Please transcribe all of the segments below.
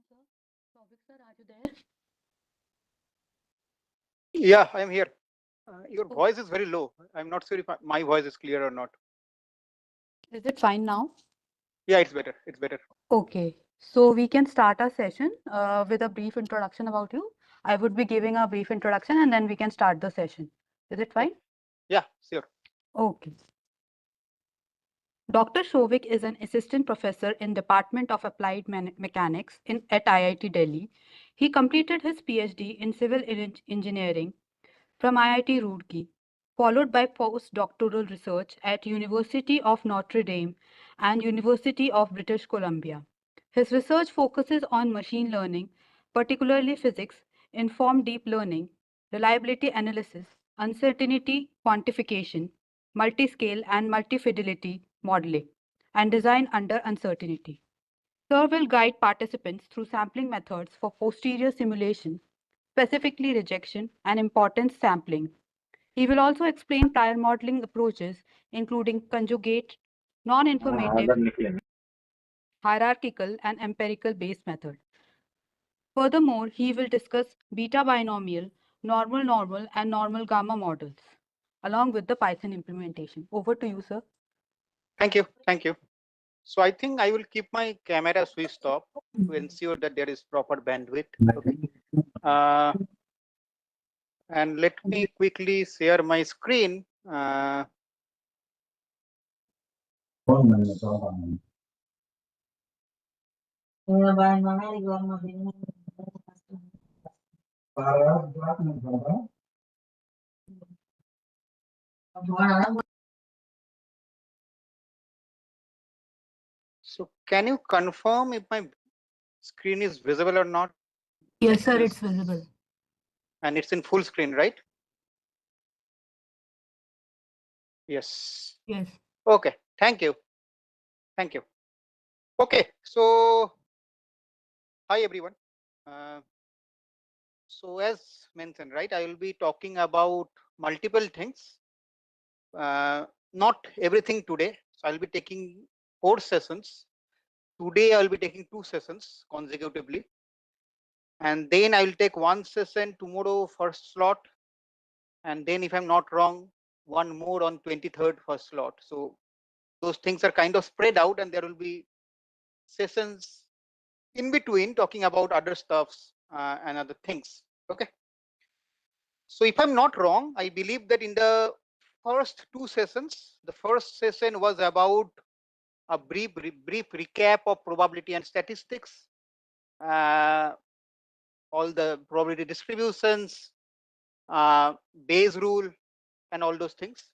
sir. Souvik sir, are you there? Yeah, I am here. Your Oh, voice is very low. I'm not sure if my voice is clear or not. is it fine now? Yeah, it's better. It's better. Okay, so we can start our session with a brief introduction about you. I would be giving a brief introduction and then we can start the session. Is it Okay. fine? Yeah, sure. Okay. Dr. Souvik is an assistant professor in Department of Applied Mechanics at IIT Delhi. He completed his PhD in civil engineering from IIT Roorkee, followed by postdoctoral research at University of Notre Dame and University of British Columbia. His research focuses on machine learning, particularly physics, informed deep learning, reliability analysis, uncertainty quantification, multi-scale and multi-fidelity modeling, and design under uncertainty. Sir will guide participants through sampling methods for posterior simulation, specifically rejection and importance sampling. He will also explain prior modeling approaches, including conjugate, non-informative, hierarchical, and empirical based methods. Furthermore, he will discuss beta binomial, normal normal, and normal gamma models, along with the Python implementation. Over to you, sir. Thank you. Thank you. So I think I will keep my camera switched off to ensure that there is proper bandwidth. Okay. Uh, and let me quickly share my screen. So can you confirm if my screen is visible or not? Yes, sir, it's Just visible. and it's in full screen, right? Yes. Yes. Okay. Thank you. Thank you. Okay. So hi everyone. Uh, so as mentioned, right, I will be talking about multiple things. Not everything today. So I'll be taking 4 sessions. Today I will be taking 2 sessions consecutively, and then I will take 1 session tomorrow first slot, and then if I'm not wrong, one more on 23rd first slot. So those things are kind of spread out, and there will be sessions in between talking about other stuffs and other things. Okay. So if I'm not wrong, I believe that in the first 2 sessions, the first session was about a brief recap of probability and statistics, uh, all the probability distributions, Bayes rule, and all those things.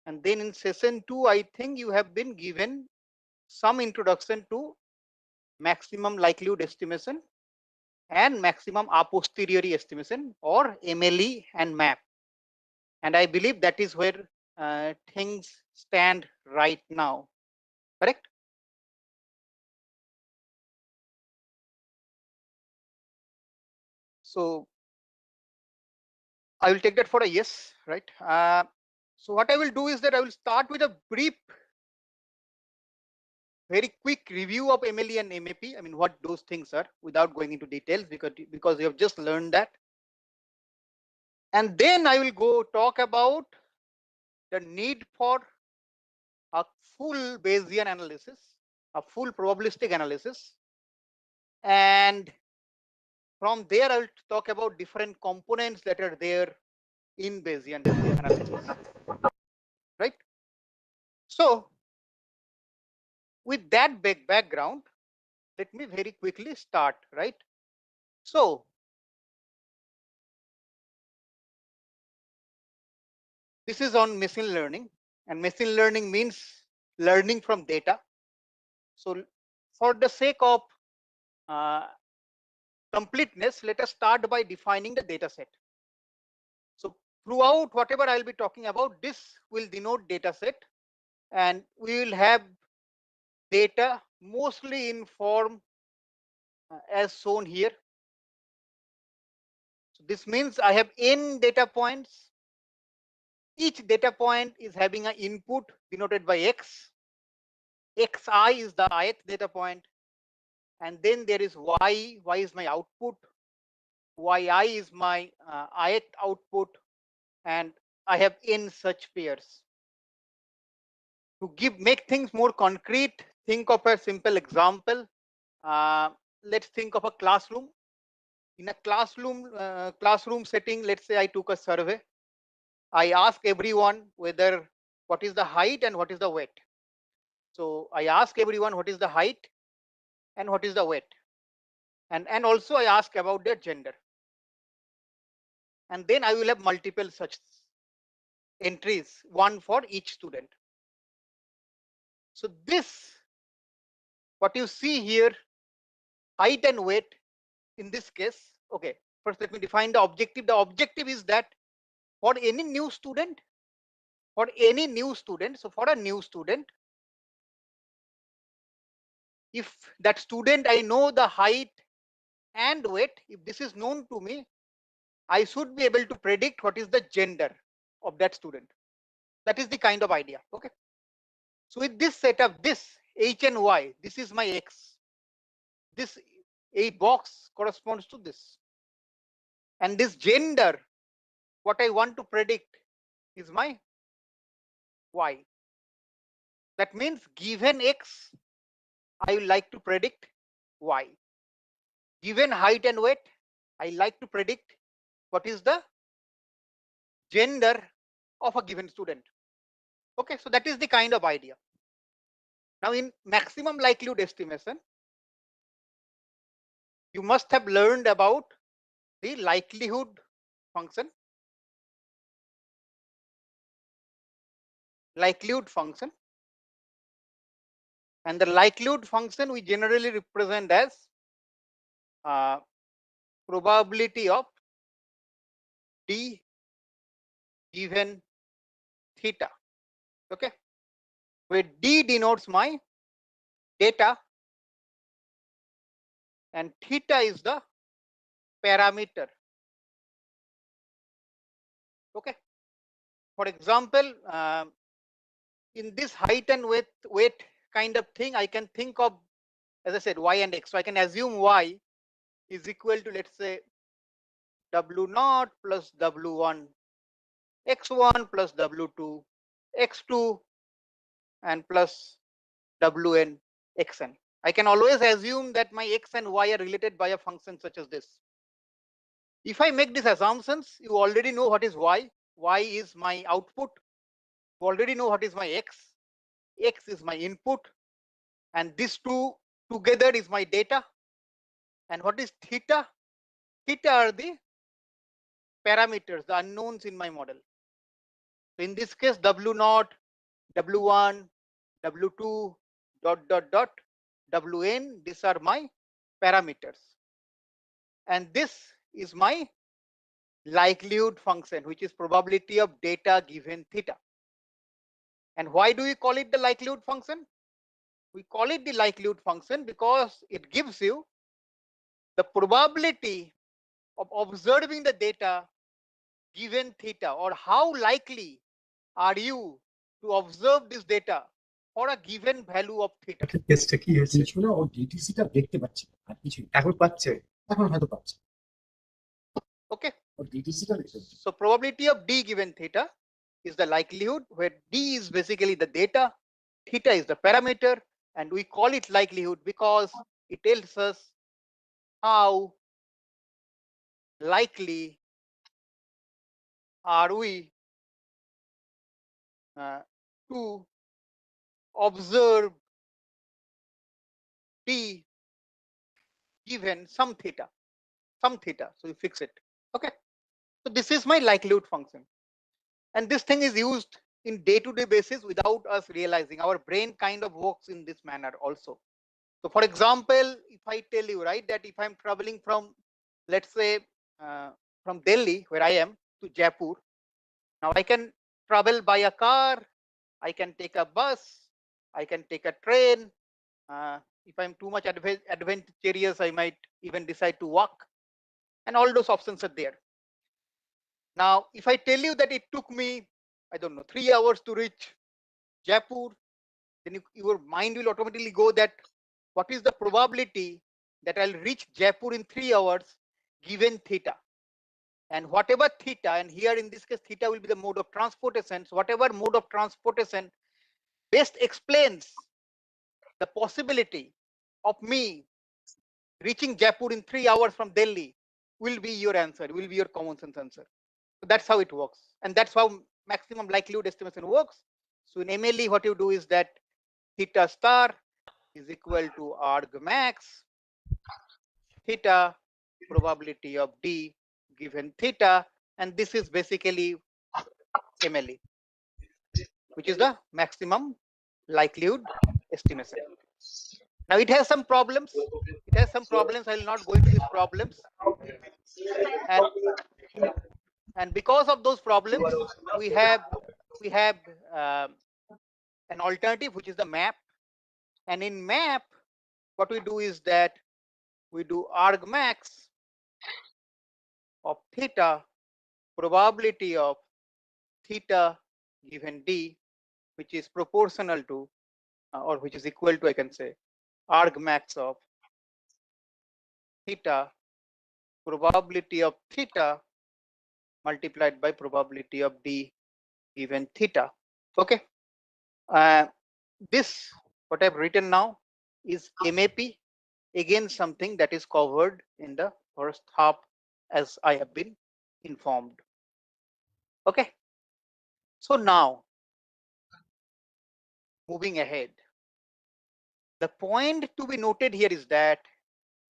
And then in session 2, I think you have been given some introduction to maximum likelihood estimation and maximum a posteriori estimation, or MLE and MAP. And I believe that is where things stand right now. Correct? So I will take that for a yes, right? So what I will do is that I will start with a brief, very quick review of MLE and MAP. I mean, what those things are, without going into details, because you have just learned that. And then I will go talk about the need for a full Bayesian analysis, a full probabilistic analysis. And from there, I will talk about different components that are there in Bayesian analysis, right? So with that background, let me very quickly start, right? So this is on machine learning, and machine learning means learning from data. So for the sake of uh, completeness, let us start by defining the data set. So throughout whatever I'll be talking about, this will denote data set, and we will have data mostly in form as shown here. So this means I have n data points. Each data point is having an input denoted by x. Xi is the ith data point, and then there is y. Y is my output. Yi is my ith output, and I have n such pairs. To make things more concrete, think of a simple example. Let's think of a classroom. In a classroom setting, let's say I took a survey. I ask everyone whether what is the height and what is the weight. So I ask everyone what is the height and what is the weight. And also I ask about their gender. And then I will have multiple such entries, one for each student. So this, what you see here, height and weight in this case, okay, first let me define the objective. The objective is that for any new student, so for a new student, if that student I know the height and weight, if this is known to me, I should be able to predict what is the gender of that student. That is the kind of idea. Okay. So with this setup, this h and y, this is my x. This a box corresponds to this. And this gender, what I want to predict is my y. That means given x, I would like to predict y. Given height and weight, I like to predict what is the gender of a given student. Okay, so that is the kind of idea. Now in maximum likelihood estimation, you must have learned about the likelihood function. And the likelihood function we generally represent as probability of d given theta. Okay, where d denotes my data and theta is the parameter. Okay, for example, in this height and weight kind of thing, I can think of, as I said, y and x. So I can assume y is equal to, let's say, w0 plus w1, x1 plus w2, x2, and plus wn, xn. I can always assume that my x and y are related by a function such as this. If I make these assumptions, you already know what is y. Y is my output. You already know what is my x. X is my input. And these two together is my data. And what is theta? Theta are the parameters, the unknowns in my model. So in this case, w0, w1, w2, wn, these are my parameters. And this is my likelihood function, which is probability of data given theta. And why do we call it the likelihood function? We call it the likelihood function because it gives you the probability of observing the data given theta, or how likely are you to observe this data for a given value of theta. কেসটা কি হয়েছে ছিল ও ডিটিসিটা দেখতে পাচ্ছে না, আর কিছু এখন পাচ্ছে, এখন হয়তো পাচ্ছে। Okay, ও ডিটিসিটা দেখতে পাচ্ছে। so probability of d given theta is the likelihood, where d is basically the data, theta is the parameter, and we call it likelihood because it tells us how likely are we to observe d given some theta. So you fix it. Okay, so this is my likelihood function, and this thing is used in day-to-day basis without us realizing. Our brain kind of works in this manner also. So for example, if I tell you, right, that if I'm traveling from, let's say, from Delhi, where I am, to Jaipur, now I can travel by a car, I can take a bus, I can take a train. If I'm too much adventurous, I might even decide to walk, and all those options are there. Now, if I tell you that it took me, I don't know, 3 hours to reach Jaipur, then your mind will automatically go that what is the probability that I'll reach Jaipur in 3 hours given theta. And whatever theta, and here in this case, theta will be the mode of transportation. So whatever mode of transportation best explains the possibility of me reaching Jaipur in 3 hours from Delhi will be your answer, will be your common sense answer. So that's how it works. And that's how maximum likelihood estimation works. So in MLE, what you do is that theta star is equal to arg max theta probability of D given theta. And this is basically MLE, which is the maximum likelihood estimation. Now it has some problems. It has some problems. I will not go into these problems. And because of those problems, we have an alternative, which is the map. And in map, what we do is that we do argmax of theta probability of theta given D, which is proportional to or which is equal to, I can say, argmax of theta probability of theta multiplied by probability of D given theta. Okay. This, what I've written now, is MAP, again something that is covered in the first half as I have been informed. Okay. So now, moving ahead, the point to be noted here is that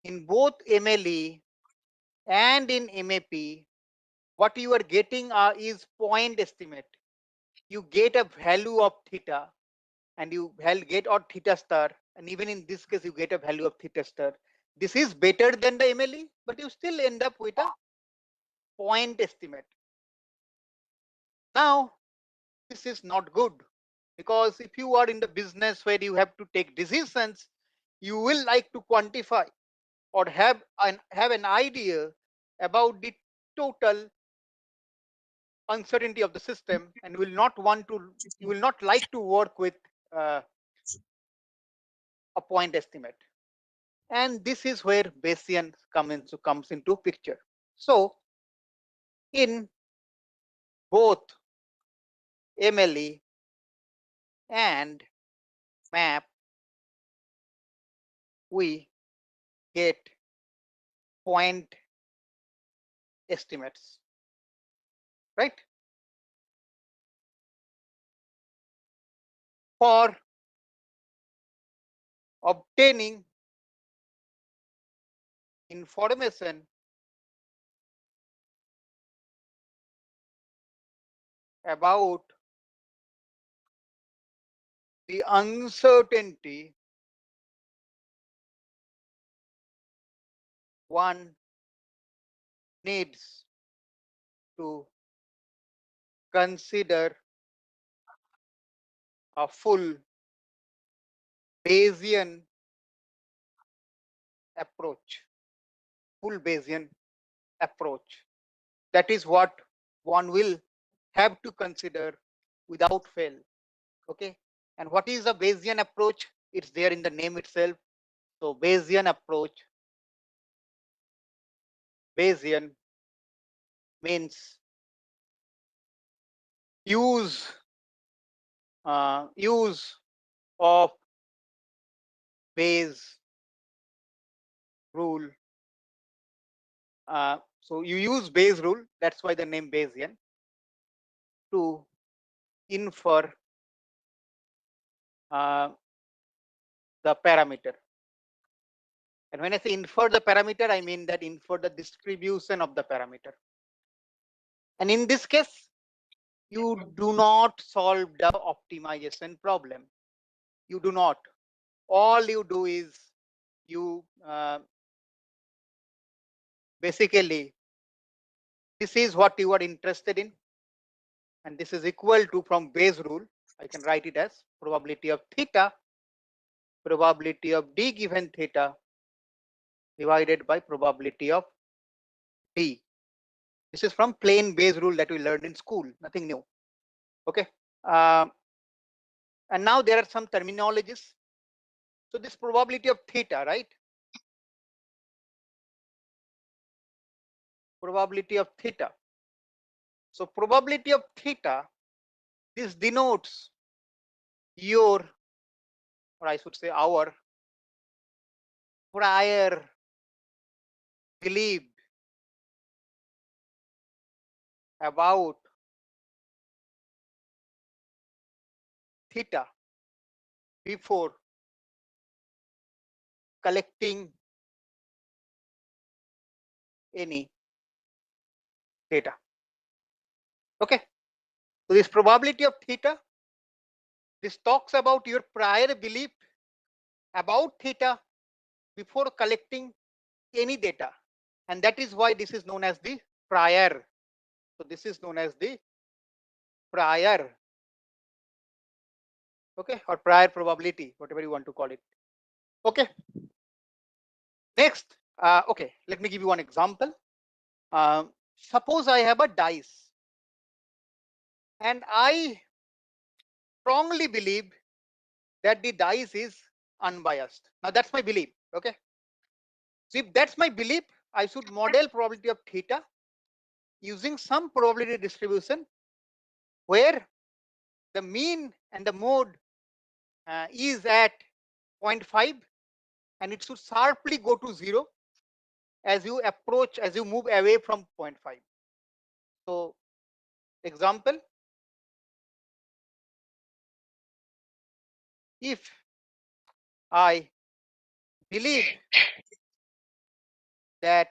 in both MLE and in MAP, what you are getting is point estimate. You get a value of theta and you get or theta star, and even in this case you get a value of theta star. This is better than the MLE, but you still end up with a point estimate. Now this is not good, because if you are in the business where you have to take decisions, you will like to quantify or have an idea about the total uncertainty of the system, and you will not like to work with uh, a point estimate. And this is where Bayesian comes into picture. So in both MLE and map, we get point estimates, right? For obtaining information about the uncertainty, one needs to consider a full Bayesian approach. Full Bayesian approach. That is what one will have to consider without fail. Okay. And what is a Bayesian approach? It's there in the name itself. So Bayesian approach, Bayesian means use of Bayes rule. So you use Bayes rule, that's why the name Bayesian, to infer the parameter. And when I say infer the parameter, I mean that infer the distribution of the parameter. And in this case, you do not solve the optimization problem. You do not. All you do is you basically, this is what you are interested in, and this is equal to, from Bayes rule, I can write it as probability of theta, probability of D given theta divided by probability of D. This is from plain Bayes rule that we learned in school, nothing new. Okay. And now there are some terminologies. So this probability of theta, right? probability of theta. So probability of theta, this denotes your, or I should say our, prior belief about theta before collecting any data. Okay, so this probability of theta, this talks about your prior belief about theta before collecting any data, and that is why this is known as the prior. So this is known as the prior, okay, or prior probability, whatever you want to call it. Okay, next, okay, let me give you one example. Suppose I have a dice and I strongly believe that the dice is unbiased. Now that's my belief. Okay, so if that's my belief, I should model probability of theta using some probability distribution where the mean and the mode is at 0.5, and it should sharply go to 0 as you approach, as you move away from 0.5. So example, if I believe that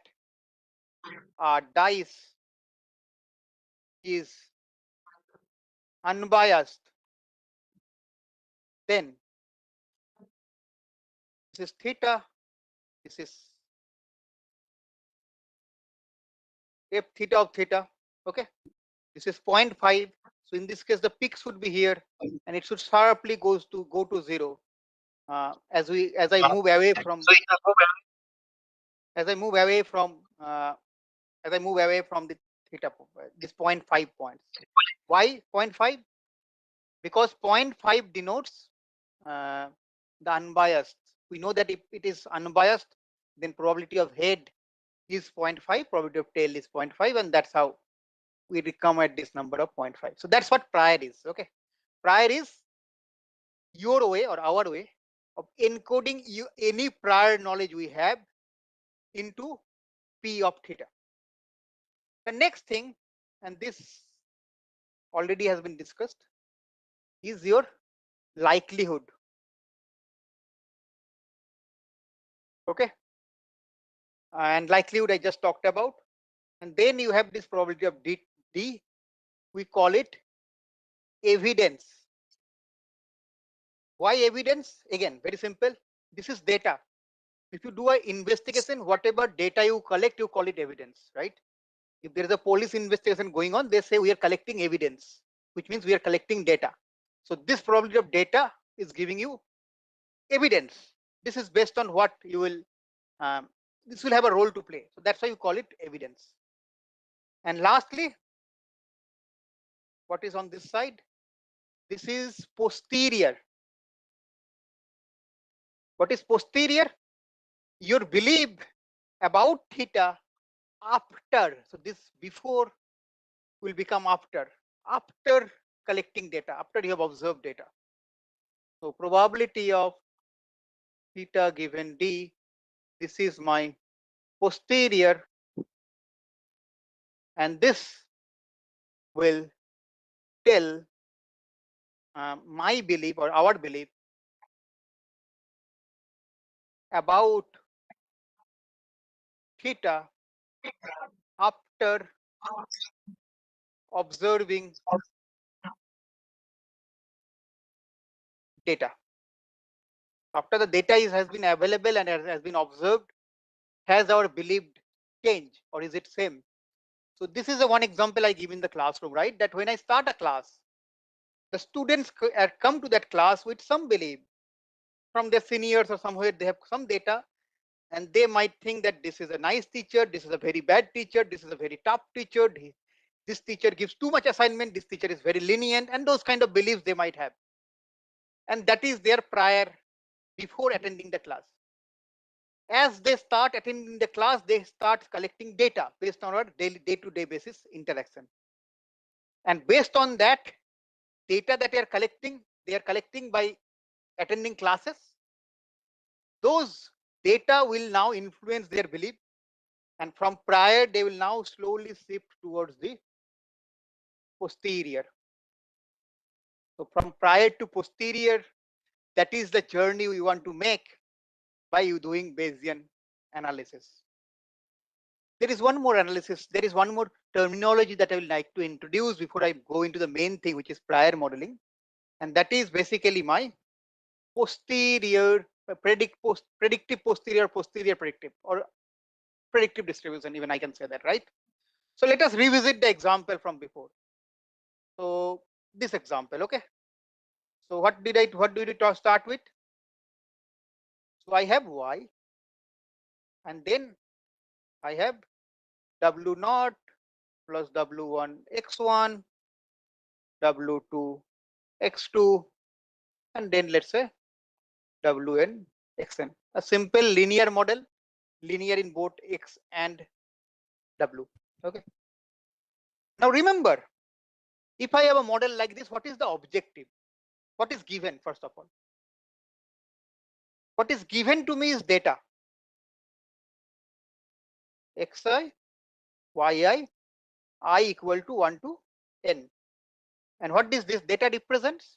dice is unbiased, then this is theta, this is f theta of theta. Okay, this is 0.5. So in this case, the peak should be here, and it should sharply go to 0 as I move away from as I move away from the theta, this 0.5 points. Why 0.5? Because 0.5 denotes the unbiased. We know that if it is unbiased, then probability of head is 0.5, probability of tail is 0.5, and that's how we come at this number of 0.5. So that's what prior is. Okay, prior is your way or our way of encoding any prior knowledge we have into P of theta. The next thing, and this already has been discussed, is your likelihood. Okay, and likelihood I just talked about. And then you have this probability of D. We call it evidence. Why evidence? Again, very simple. This is data. If you do an investigation, whatever data you collect, you call it evidence, right? If there is a police investigation going on, they say we are collecting evidence, which means we are collecting data. So this probability of data is giving you evidence. This is based on what you will, this will have a role to play. So that's why you call it evidence. And lastly, what is on this side? This is posterior. What is posterior? Your belief about theta after. So this before will become after collecting data, after you have observed data. So probability of theta given D, this is my posterior, and this will tell my belief or our belief about theta after observing data. After the data has been available and has been observed, has our belief changed or is it same? So this is the one example I give in the classroom, right? That when I start a class, the students come to that class with some belief from their seniors or somewhere they have some data, and they might think that this is a nice teacher, this is a very bad teacher, this is a very tough teacher, this teacher gives too much assignment, this teacher is very lenient, and those kind of beliefs they might have. And that is their prior before attending the class. as they start attending the class, they start collecting data based on our daily day-to-day basis interaction. And based on that data that they are collecting by attending classes. Those data will now influence their belief. And from prior, they will now slowly shift towards the posterior. So from prior to posterior, that is the journey we want to make by you doing Bayesian analysis. There is one more analysis. There is one more terminology that I would like to introduce before I go into the main thing, which is prior modeling. And that is basically my posterior predictive posterior predictive, or predictive distribution, even I can say that, right? So let us revisit the example from before. So this example, okay. So what do we start with? So I have y, and then I have w naught plus w1 x1, w2 x2, and then let's say wn xn. A simple linear model, linear in both x and w. Okay. Now remember, if I have a model like this, what is the objective? What is given, first of all? What is given to me is data. Xi, yi, I equal to 1 to n. And what does this data represents?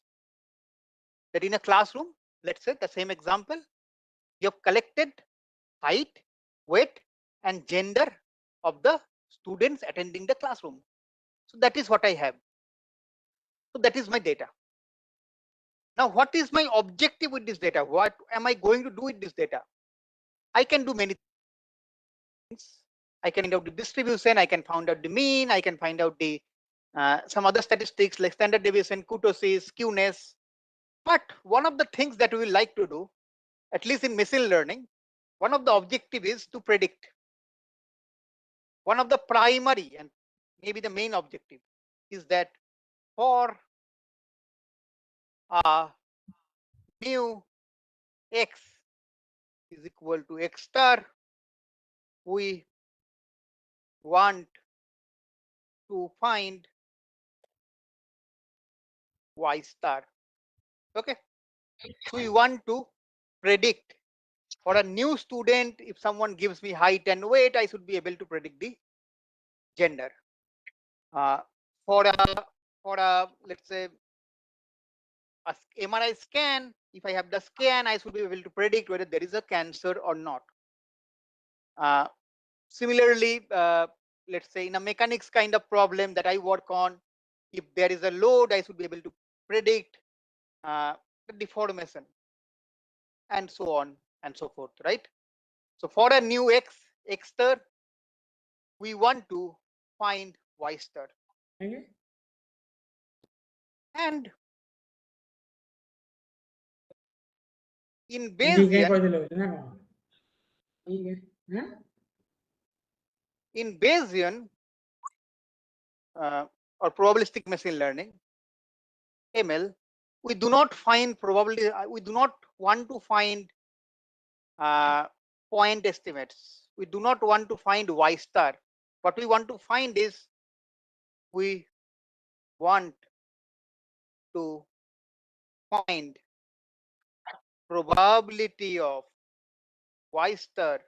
That in a classroom, let's say the same example, you have collected height, weight, and gender of the students attending the classroom. So that is what I have. So that is my data. Now, what is my objective with this data? What am I going to do with this data? I can do many things. I can find out the distribution, I can find out the mean, I can find out the some other statistics like standard deviation, kurtosis, skewness. But one of the things that we will like to do, at least in machine learning, one of the objective is to predict. One of the primary and maybe the main objective is that for new x is equal to x star, we want to find y star. Okay, so we want to predict for a new student. If someone gives me height and weight, I should be able to predict the gender. uh, for a let's say a MRI scan, if I have the scan, I should be able to predict whether there is a cancer or not. Similarly, let's say in a mechanics kind of problem that I work on, if there is a load, I should be able to predict the deformation, and so on and so forth, right? So for a new x star, we want to find y star. And in Bayesian or probabilistic machine learning, ML, we do not find probability. We do not want to find point estimates. We do not want to find y star. What we want to find is we want to find probability of y star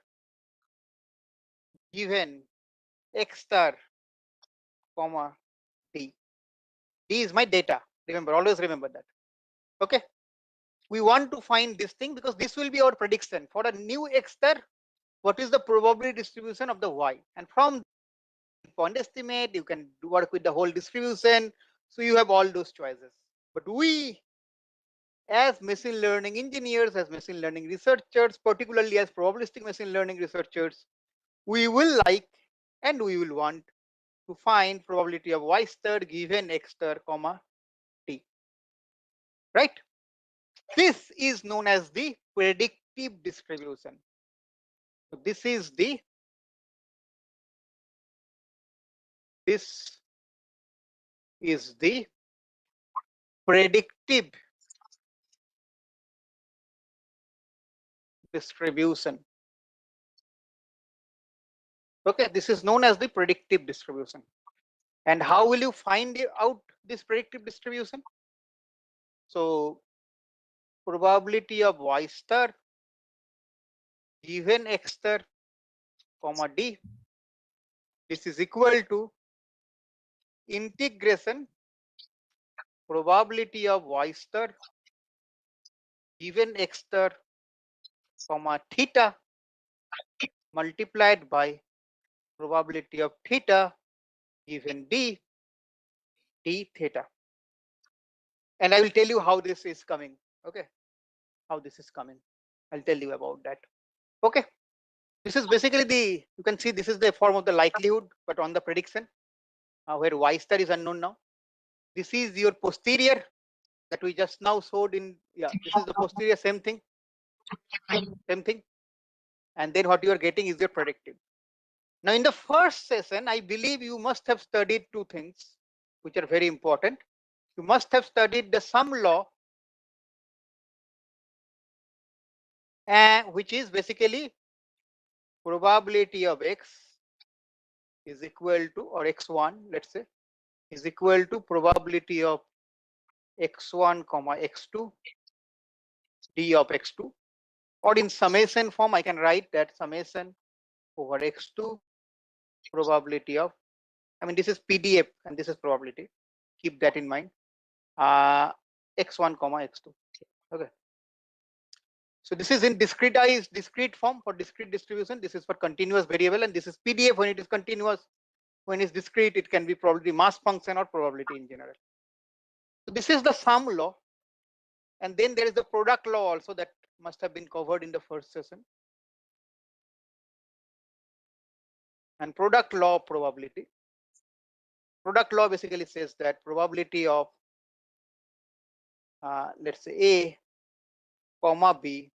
given x star comma d. D is my data. Remember, always remember that. Okay. We want to find this thing because this will be our prediction for a new x star. What is the probability distribution of the y? And from point estimate, you can work with the whole distribution. So you have all those choices. But we, as machine learning engineers, as machine learning researchers, particularly as probabilistic machine learning researchers, we will like and we will want to find probability of y star given x star comma t. Right? This is known as the predictive distribution. So this is the predictive distribution. Okay, this is known as the predictive distribution. And how will you find out this predictive distribution? So probability of y star given x star comma d, this is equal to integration probability of y star given x star comma theta multiplied by probability of theta given d theta. And I will tell you how this is coming. Okay, how this is coming, I'll tell you about that. Okay, this is basically you can see this is the form of the likelihood, but on the prediction, where y star is unknown now. This is your posterior that we just now showed in, yeah, this is the posterior, same thing. And then what you are getting is your predictive. Now in the first session, I believe you must have studied two things which are very important. You must have studied the sum law, which is basically probability of x is equal to, or x1, let's say, is equal to probability of x1 comma x2 d of x2, or in summation form I can write that summation over x2 probability of, I mean this is PDF and this is probability, keep that in mind, x1 comma x2. Okay, so this is in discrete form for discrete distribution. This is for continuous variable, and this is PDF when it is continuous. When it's discrete, it can be probability mass function or probability in general. So this is the sum law, and then there is the product law also that must have been covered in the first session. And product law of probability. Product law basically says that probability of let's say A comma B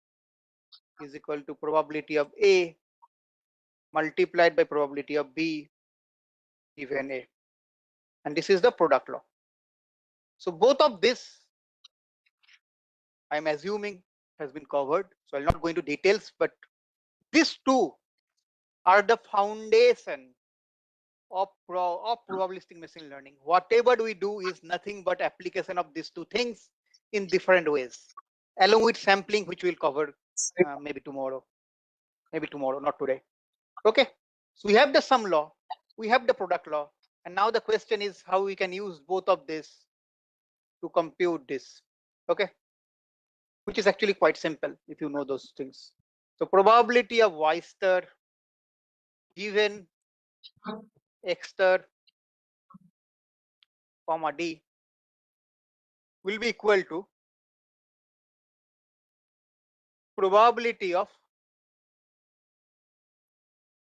is equal to probability of A multiplied by probability of B given A. And this is the product law. So both of this, I'm assuming, has been covered. So I'll not go into details, but these two are the foundation of probabilistic machine learning. Whatever we do is nothing but application of these two things in different ways, along with sampling, which we'll cover maybe tomorrow, not today. Okay, so we have the sum law, we have the product law, and now the question is how we can use both of this to compute this. Okay, which is actually quite simple if you know those things. So probability of y star given x star comma d will be equal to probability of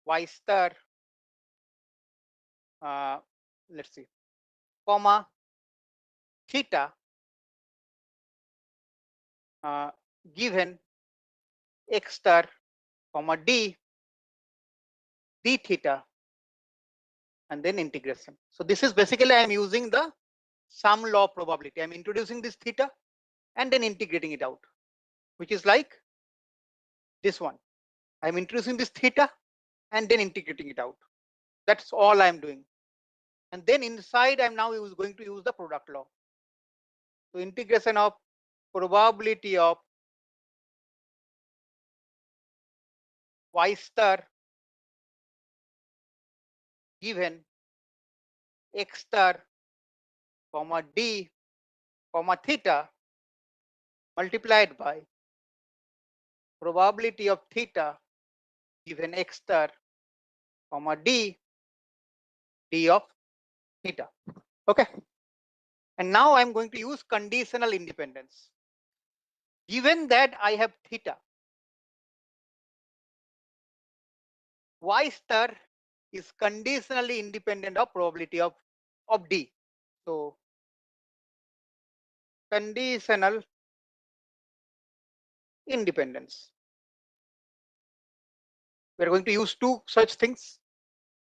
y star let's see comma theta given x star comma d theta, and then integration. So this is basically I am using the sum law probability. I'm introducing this theta and then integrating it out, which is like this one. I'm introducing this theta and then integrating it out. That's all I'm doing. And then inside I'm now going to use the product law. So integration of probability of y star given x star comma d comma theta multiplied by probability of theta given x star comma d of theta. Okay, and now I'm going to use conditional independence. Given that I have theta, y star is conditionally independent of probability of d. So conditional independence, we're going to use two such things.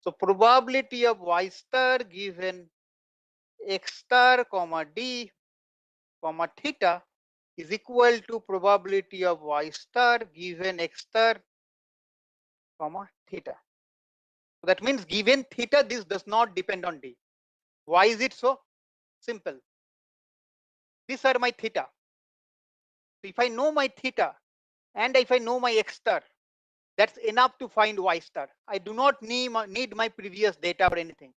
So probability of y star given x star comma d comma theta is equal to probability of y star given x star comma theta. So that means given theta, this does not depend on d. Why is it so? Simple. These are my theta. So if I know my theta and if I know my x star, that's enough to find y star. I do not need my previous data or anything.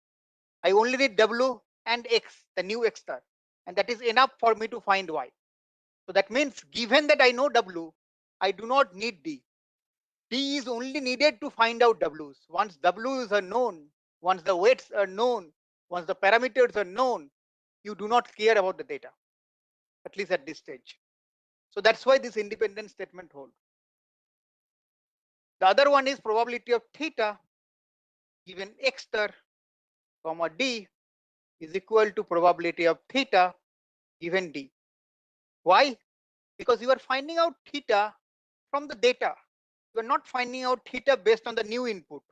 I only need w and x, the new x star, and that is enough for me to find y. So that means given that I know w, I do not need d. D is only needed to find out w's. Once w's are known, once the weights are known, once the parameters are known, you do not care about the data, at least at this stage. So that's why this independent statement holds. The other one is probability of theta given x star comma d is equal to probability of theta given d. Why? Because you are finding out theta from the data. You are not finding out theta based on the new input.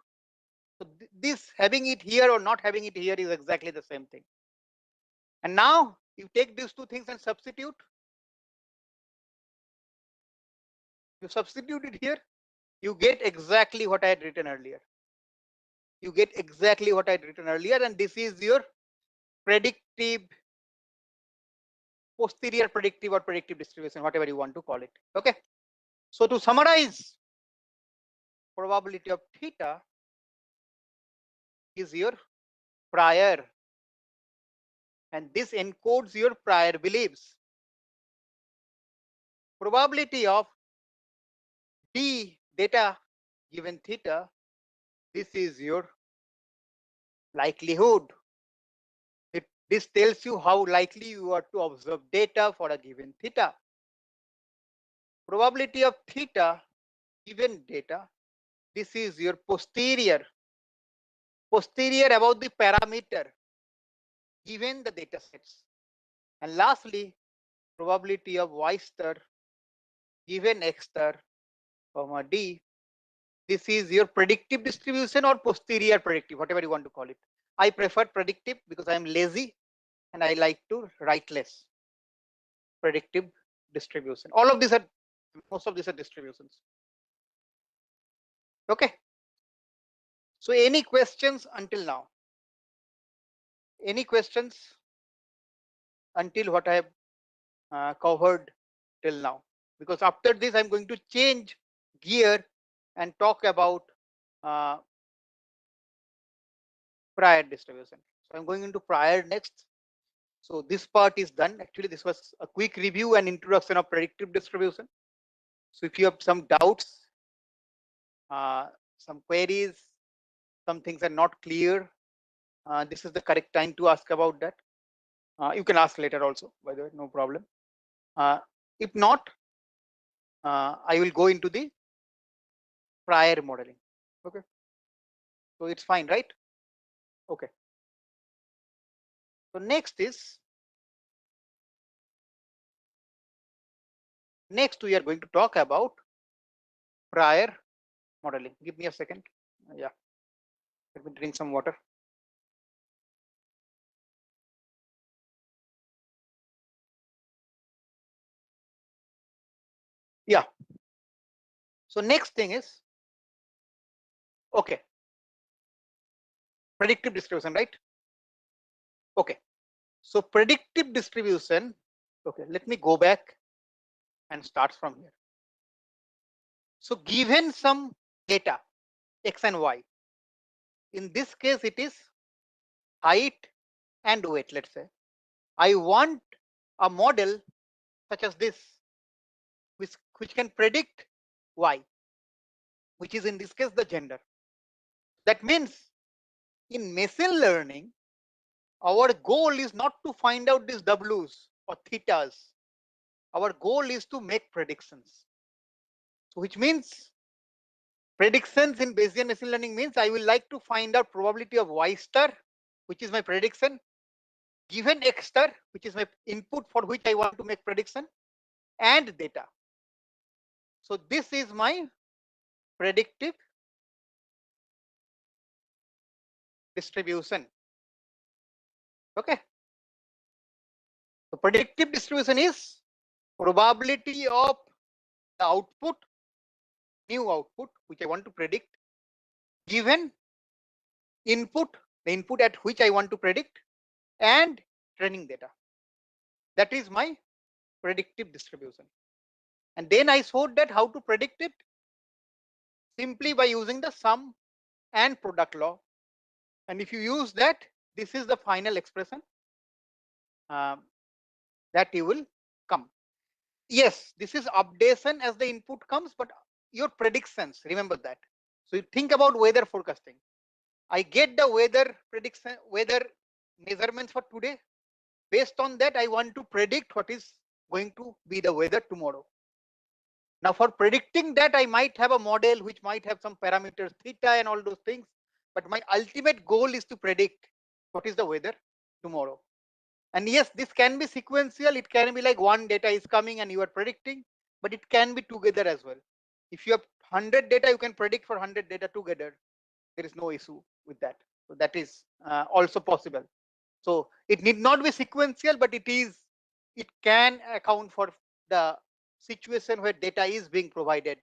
So this having it here or not having it here is exactly the same thing. And now you take these two things and substitute. You substitute it here, you get exactly what I had written earlier. You get exactly what I had written earlier, and this is your predictive, posterior predictive or predictive distribution, whatever you want to call it. Okay. So to summarize, probability of theta is your prior, and this encodes your prior beliefs. Probability of d data given theta, this is your likelihood. This tells you how likely you are to observe data for a given theta. Probability of theta given data, this is your posterior about the parameter given the data sets. And lastly, probability of y star given x star comma d, this is your predictive distribution or posterior predictive, whatever you want to call it. I prefer predictive because I am lazy and I like to write less. Predictive distribution. All of these are, most of these are distributions. Okay. So any questions until now? Any questions until what I have covered till now? Because after this, I'm going to change gear and talk about prior distribution. So I'm going into prior next. So this part is done. Actually, this was a quick review and introduction of predictive distribution. So if you have some doubts, some queries, some things are not clear, this is the correct time to ask about that. You can ask later also, by the way, no problem. If not, I will go into the prior modeling. Okay. So it's fine, right? Okay. So next we are going to talk about prior modeling. Give me a second. Yeah. Let me drink some water. Yeah. So next thing is, okay, predictive distribution, right? Okay. So predictive distribution, okay, let me go back and start from here. So given some data, x and y, in this case, it is height and weight, let's say. I want a model such as this, which can predict y, which is in this case the gender. That means in machine learning, our goal is not to find out these w's or thetas. Our goal is to make predictions. So which means predictions in Bayesian machine learning means I will like to find out probability of y star, which is my prediction, given x star, which is my input for which I want to make prediction, and data. So this is my predictive distribution. Okay. So predictive distribution is probability of the output, new output, which I want to predict, given input, the input at which I want to predict, and training data. That is my predictive distribution. And then I showed that how to predict it simply by using the sum and product law. And if you use that, this is the final expression that you will come. Yes, this is updation as the input comes, but your predictions, remember that. So you think about weather forecasting. I get the weather prediction, weather measurements for today. Based on that, I want to predict what is going to be the weather tomorrow. Now, for predicting that, I might have a model which might have some parameters, theta and all those things. But my ultimate goal is to predict what is the weather tomorrow. And yes, this can be sequential. It can be like one data is coming and you are predicting, but it can be together as well. If you have 100 data, you can predict for 100 data together. There is no issue with that. So that is also possible. So it need not be sequential, but it can account for the situation where data is being provided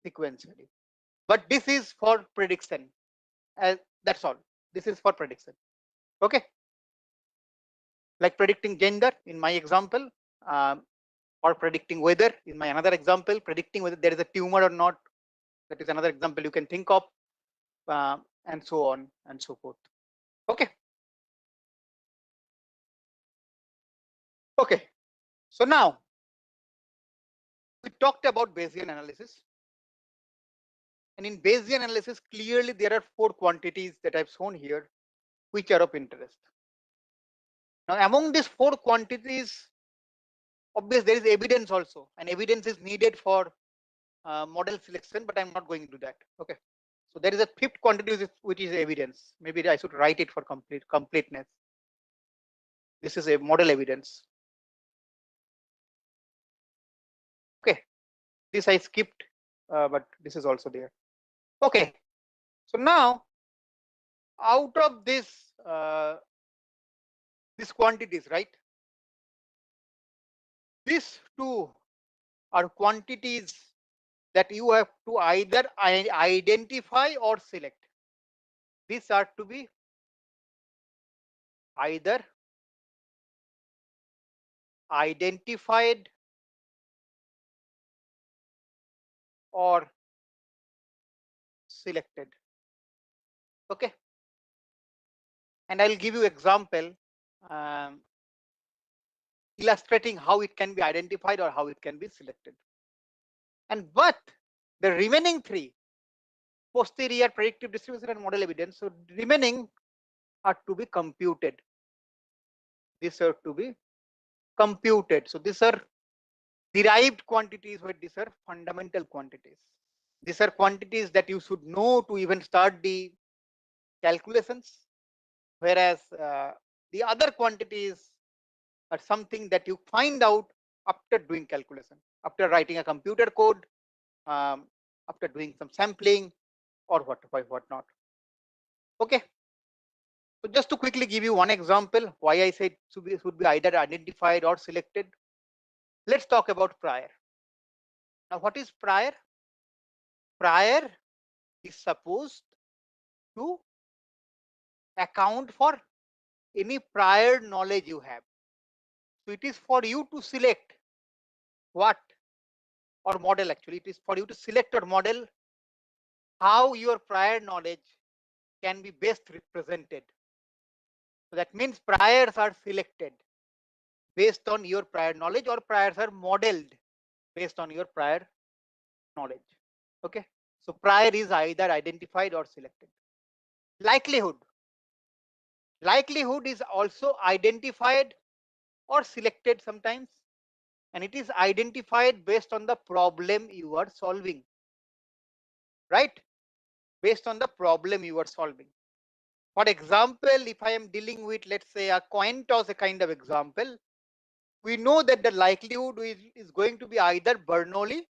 sequentially. But this is for prediction. That's all. This is for prediction. Okay. Like predicting gender in my example, or predicting weather in my another example, predicting whether there is a tumor or not. That is another example you can think of, and so on and so forth. Okay. Okay. So now we talked about Bayesian analysis. And in Bayesian analysis, clearly there are 4 quantities that I've shown here, which are of interest. Now, among these 4 quantities, obviously there is evidence also, and evidence is needed for model selection, but I'm not going to do that. Okay. So there is a 5th quantity which is evidence. Maybe I should write it for completeness. This is a model evidence. Okay. This I skipped, but this is also there. Okay. So now, out of this these quantities, right? These 2 are quantities that you have to either identify or select. These are to be either identified or selected. Okay. And I'll give you example illustrating how it can be identified or how it can be selected. And but the remaining 3, posterior, predictive distribution, and model evidence, so remaining are to be computed. These are to be computed. So these are derived quantities, where these are fundamental quantities. These are quantities that you should know to even start the calculations, whereas the other quantities are something that you find out after doing calculation, after writing a computer code, after doing some sampling or whatnot. Okay. So just to quickly give you one example why I said should be either identified or selected. Let's talk about prior. Now, what is prior? Prior is supposed to account for any prior knowledge you have. So it is for you to select what, or model, actually it is for you to select or model how your prior knowledge can be best represented. So that means priors are selected based on your prior knowledge, or priors are modeled based on your prior knowledge. Okay. So prior is either identified or selected. Likelihood. Likelihood is also identified or selected sometimes, and it is identified based on the problem you are solving, right? Based on the problem you are solving. For example, if I am dealing with, let's say, a coin toss, a kind of example, we know that the likelihood is going to be either Bernoulli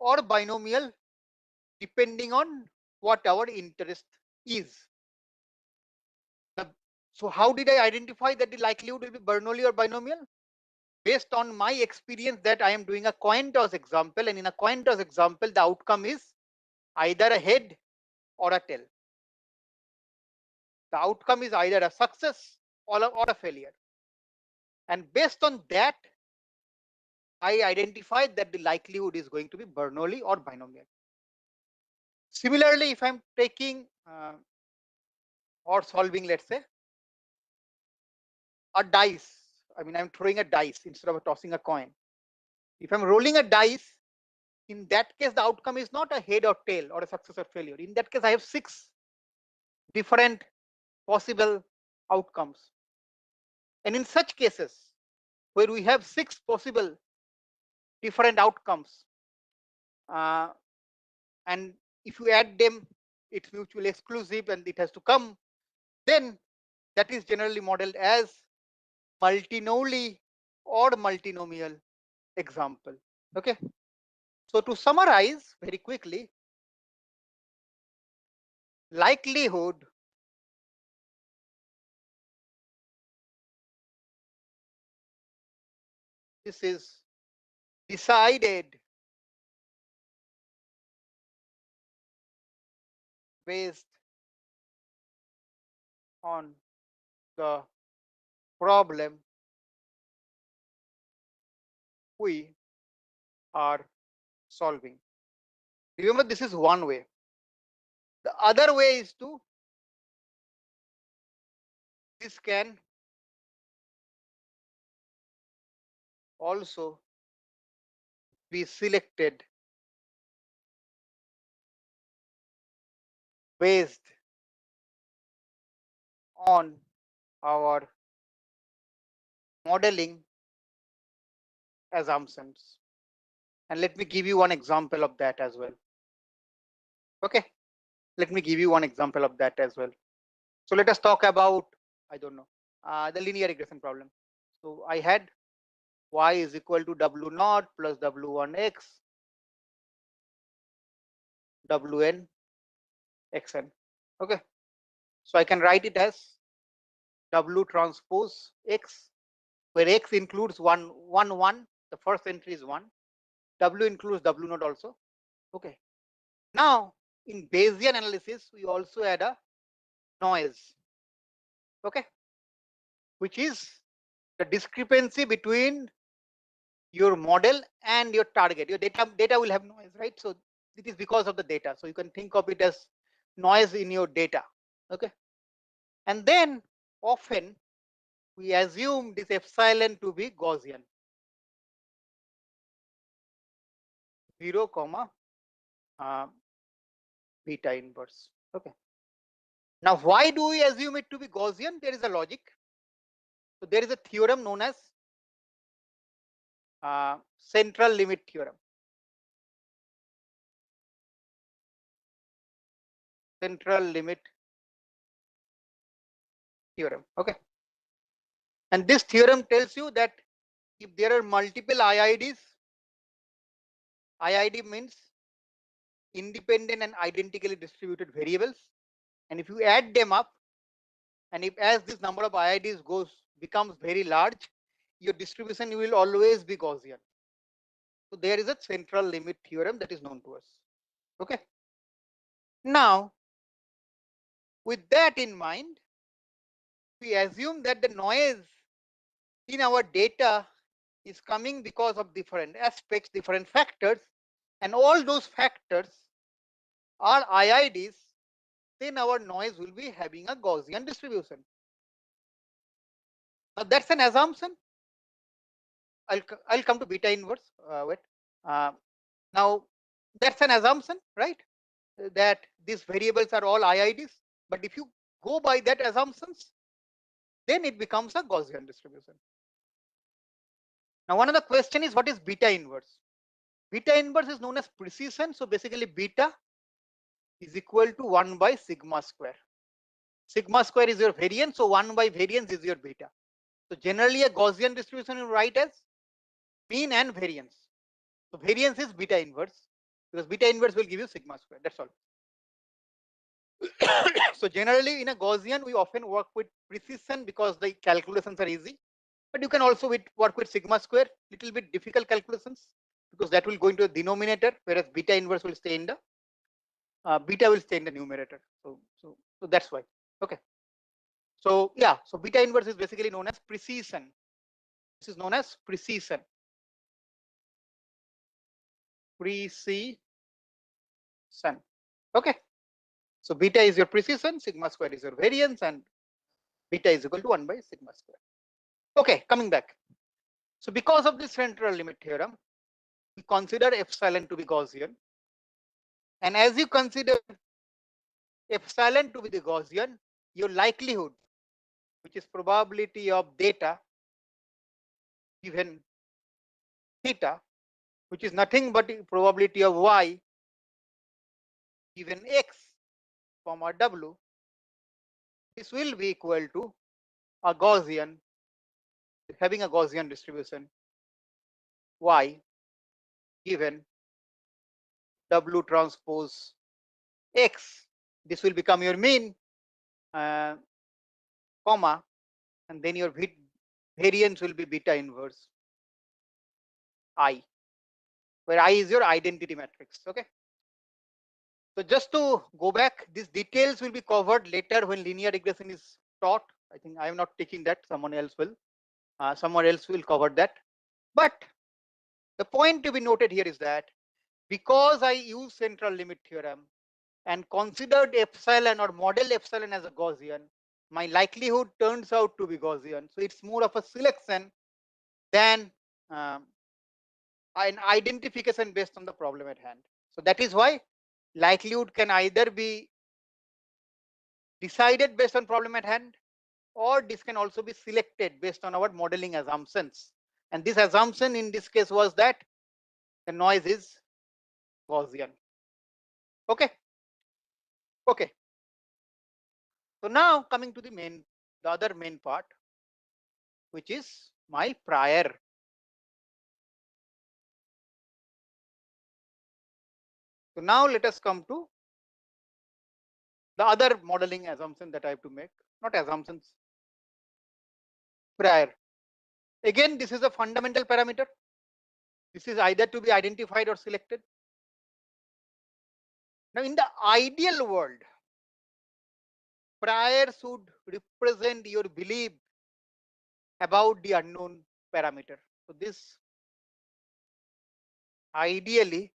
or binomial, depending on what our interest is. So how did I identify that the likelihood will be Bernoulli or binomial? Based on my experience that I am doing a coin toss example, and in a coin toss example, the outcome is either a head or a tail. the outcome is either a success or a failure. And based on that, I identified that the likelihood is going to be Bernoulli or binomial. Similarly, if I'm taking or solving, let's say, a dice, I mean, I'm throwing a dice instead of tossing a coin. If I'm rolling a dice, in that case, the outcome is not a head or tail or a success or failure. In that case, I have 6 different possible outcomes. And in such cases, where we have 6 possible different outcomes, and if you add them, it's mutually exclusive and it has to come, then that is generally modeled as multinomial or multinomial example. Okay. So to summarize very quickly, likelihood this is decided based on the problem we are solving. Remember, this is one way. The other way is to, this can also be selected based on our modeling assumptions. And let me give you one example of that as well. Okay, let me give you one example of that as well. So let us talk about, I don't know, the linear regression problem. So I had y is equal to w naught plus w1x wn xn. Okay, so I can write it as w transpose x, where x includes 1 1 1, the first entry is 1, w includes w naught also. Okay, now in Bayesian analysis we also add a noise, okay, which is the discrepancy between your model and your target. Your data will have noise, right? So it is because of the data. So you can think of it as noise in your data. Okay. And then often we assume this epsilon to be Gaussian. 0, beta inverse. Okay. Now, why do we assume it to be Gaussian? There is a logic. So there is a theorem known as central limit theorem. Central limit theorem. Okay. And this theorem tells you that if there are multiple IIDs, IID means independent and identically distributed variables. And if you add them up, and if as this number of IIDs becomes very large, your distribution will always be Gaussian. So there is a central limit theorem that is known to us. Okay. Now, with that in mind, we assume that the noise in our data is coming because of different aspects, different factors, and all those factors are IIDs, then our noise will be having a Gaussian distribution. Now that's an assumption. I'll come to beta inverse. Wait. Now that's an assumption, right? That these variables are all IIDs. But if you go by that assumptions, then it becomes a Gaussian distribution. Now one of the question is, what is beta inverse? Beta inverse is known as precision. So basically beta is equal to 1 by sigma square. Sigma square is your variance, so 1 by variance is your beta. So generally a Gaussian distribution you write as mean and variance. So variance is beta inverse, because beta inverse will give you sigma square. That's all. So generally in a Gaussian we often work with precision because the calculations are easy, but you can also work with sigma square, little bit difficult calculations, because that will go into the denominator, whereas beta inverse will stay in the beta will stay in the numerator. So that's why. Okay. So yeah, so beta inverse is basically known as precision. This is known as precision. Precision. Okay. So beta is your precision, sigma square is your variance, and beta is equal to 1 by sigma square. Okay, coming back. So because of this central limit theorem, we consider epsilon to be Gaussian. And as you consider epsilon to be the Gaussian, your likelihood, which is probability of data given theta, which is nothing but probability of y given x comma w, this will be equal to a Gaussian, having a Gaussian distribution y given w transpose x. This will become your mean, comma, and then your variance will be beta inverse I, where I is your identity matrix. Okay. So just to go back, these details will be covered later when linear regression is taught. I think I am not taking that. Someone else will. Someone else will cover that. But the point to be noted here is that because I use central limit theorem and considered epsilon or model epsilon as a Gaussian, my likelihood turns out to be Gaussian. So it's more of a selection than um, an identification based on the problem at hand. So that is why likelihood can either be decided based on problem at hand, or this can also be selected based on our modeling assumptions. And this assumption in this case was that the noise is Gaussian. Okay. Okay. So now coming to the other main part, which is my prior. So now let us come to the other modeling assumption that I have to make, not assumptions, prior. Again, this is a fundamental parameter. This is either to be identified or selected. Now, in the ideal world, prior should represent your belief about the unknown parameter. So this ideally,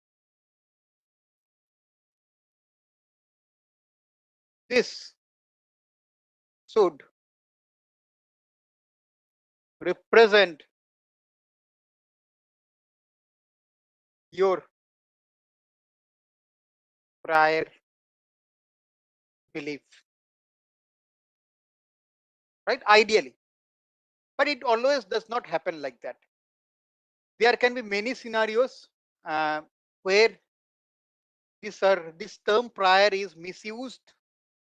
this should represent your prior belief, right? Ideally, but it always does not happen like that. There can be many scenarios where this term prior is misused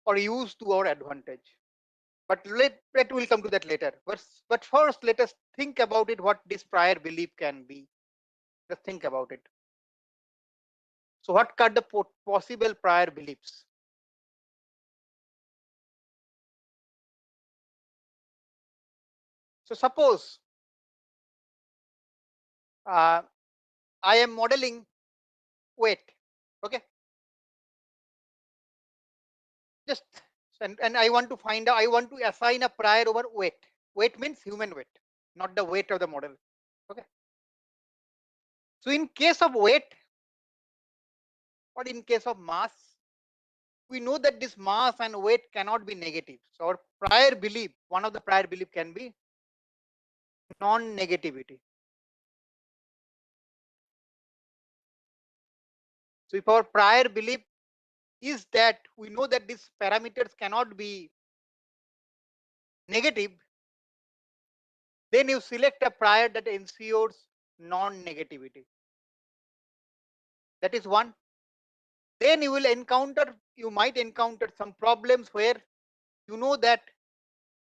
or used to our advantage. But let will come to that later. But first, let us think about it. What this prior belief can be. Let's think about it. So, what are the possible prior beliefs? So, suppose I am modeling weight. Okay, just and I want to find out. I want to assign a prior over weight. Weight means human weight, not the weight of the model. Okay. So, in case of weight or in case of mass, we know that this mass and weight cannot be negative. So our prior belief, one of the prior belief can be non-negativity. So if our prior belief is that we know that these parameters cannot be negative, then you select a prior that ensures non-negativity. That is one. Then you might encounter some problems where you know that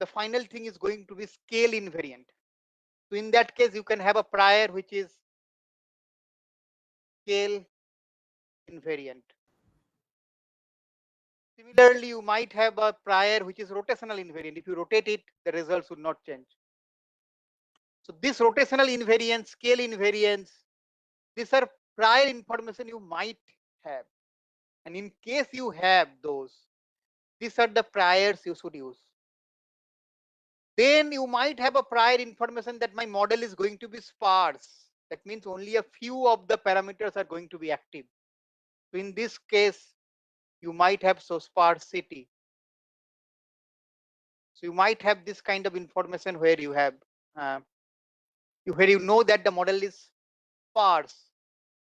the final thing is going to be scale invariant. So in that case, you can have a prior which is scale invariant. Similarly, you might have a prior which is rotational invariant. If you rotate it, the results would not change. So this rotational invariance, scale invariance, these are prior information you might have. And in case you have those, these are the priors you should use. then you might have a prior information that my model is going to be sparse. That means only a few of the parameters are going to be active. So in this case, you might have so sparsity. So you might have this kind of information where you have where you know that the model is sparse,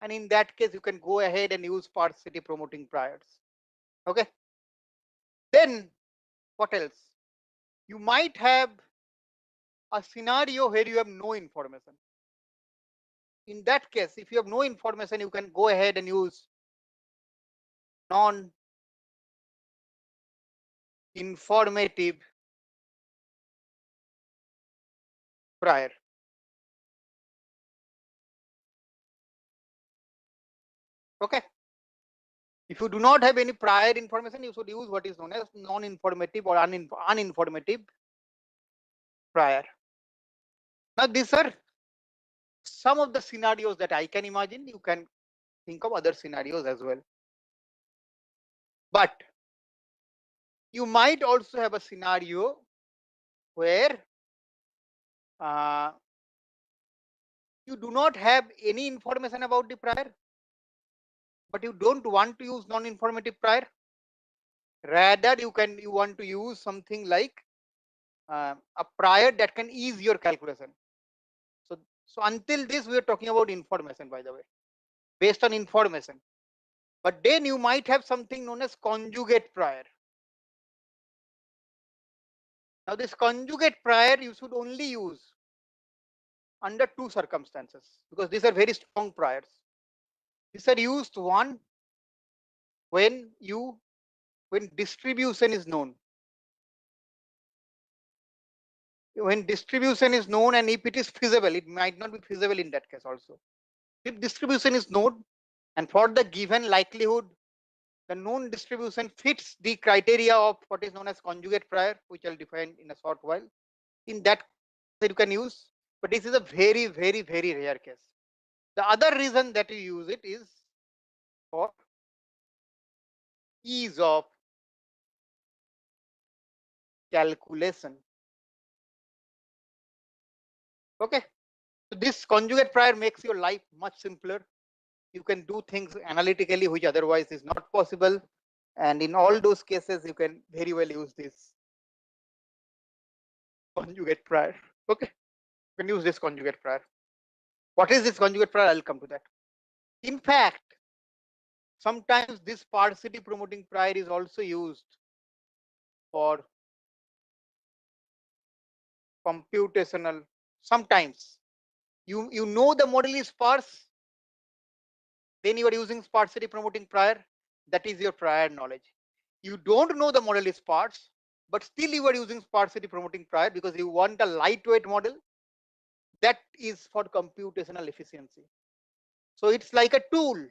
and in that case you can go ahead and use sparsity promoting priors. Okay. Then what else? You might have a scenario where you have no information. In that case, if you have no information, you can go ahead and use non-informative prior. Okay. If you do not have any prior information, you should use what is known as non-informative or uninformative prior. Now, these are some of the scenarios that I can imagine. You can think of other scenarios as well. But you might also have a scenario where you do not have any information about the prior, but you don't want to use non-informative prior. Rather, you want to use something like a prior that can ease your calculation. So until this, we are talking about information, by the way, based on information. But then you might have something known as conjugate prior. Now, this conjugate prior you should only use under two circumstances, because these are very strong priors. These are used one when distribution is known. When distribution is known, and if it is feasible, it might not be feasible in that case also. If distribution is known, and for the given likelihood, the known distribution fits the criteria of what is known as conjugate prior, which I'll define in a short while. In that you can use, but this is a very, very, very rare case. The other reason that you use it is for ease of calculation. Okay, so this conjugate prior makes your life much simpler. You can do things analytically which otherwise is not possible, and in all those cases you can very well use this conjugate prior. Okay, you can use this conjugate prior. What is this conjugate prior? I'll come to that. In fact, sometimes this sparsity promoting prior is also used for computational. Sometimes you know the model is sparse, then you are using sparsity promoting prior. That is your prior knowledge. You don't know the model is sparse, but still you are using sparsity promoting prior because you want a lightweight model. That is for computational efficiency. So it's like a tool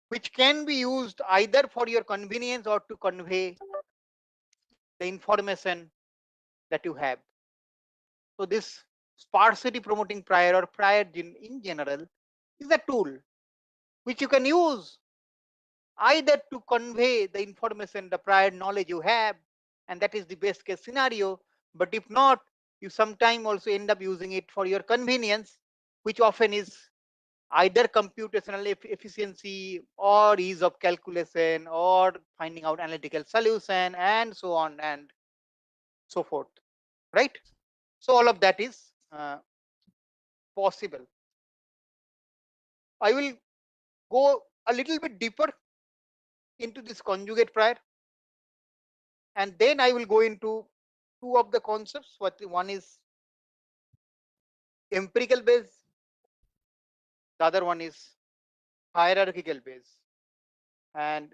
which can be used either for your convenience or to convey the information that you have. So this sparsity promoting prior or prior in general is a tool which you can use either to convey the information, the prior knowledge you have, and that is the best case scenario. But if not, you sometimes also end up using it for your convenience, which often is either computational efficiency or ease of calculation or finding out analytical solution and so on and so forth, right? So all of that is possible. I will go a little bit deeper into this conjugate prior, and then I will go into two of the concepts. One is empirical base, the other one is hierarchical base, and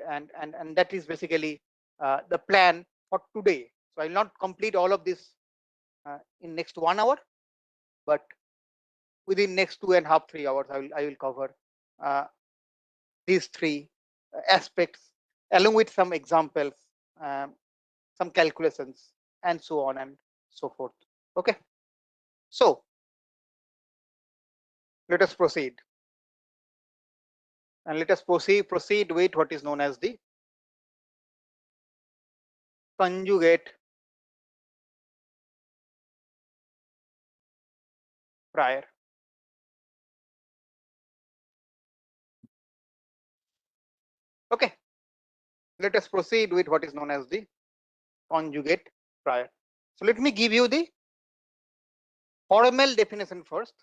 that is basically the plan for today. So I will not complete all of this in next 1 hour, but within next 2.5 3 hours I will cover uh, these three aspects along with some examples, um, some calculations, and so on and so forth. Okay, so let us proceed, and let us proceed with what is known as the conjugate prior. Okay, let us proceed with what is known as the conjugate prior. So let me give you the formal definition first,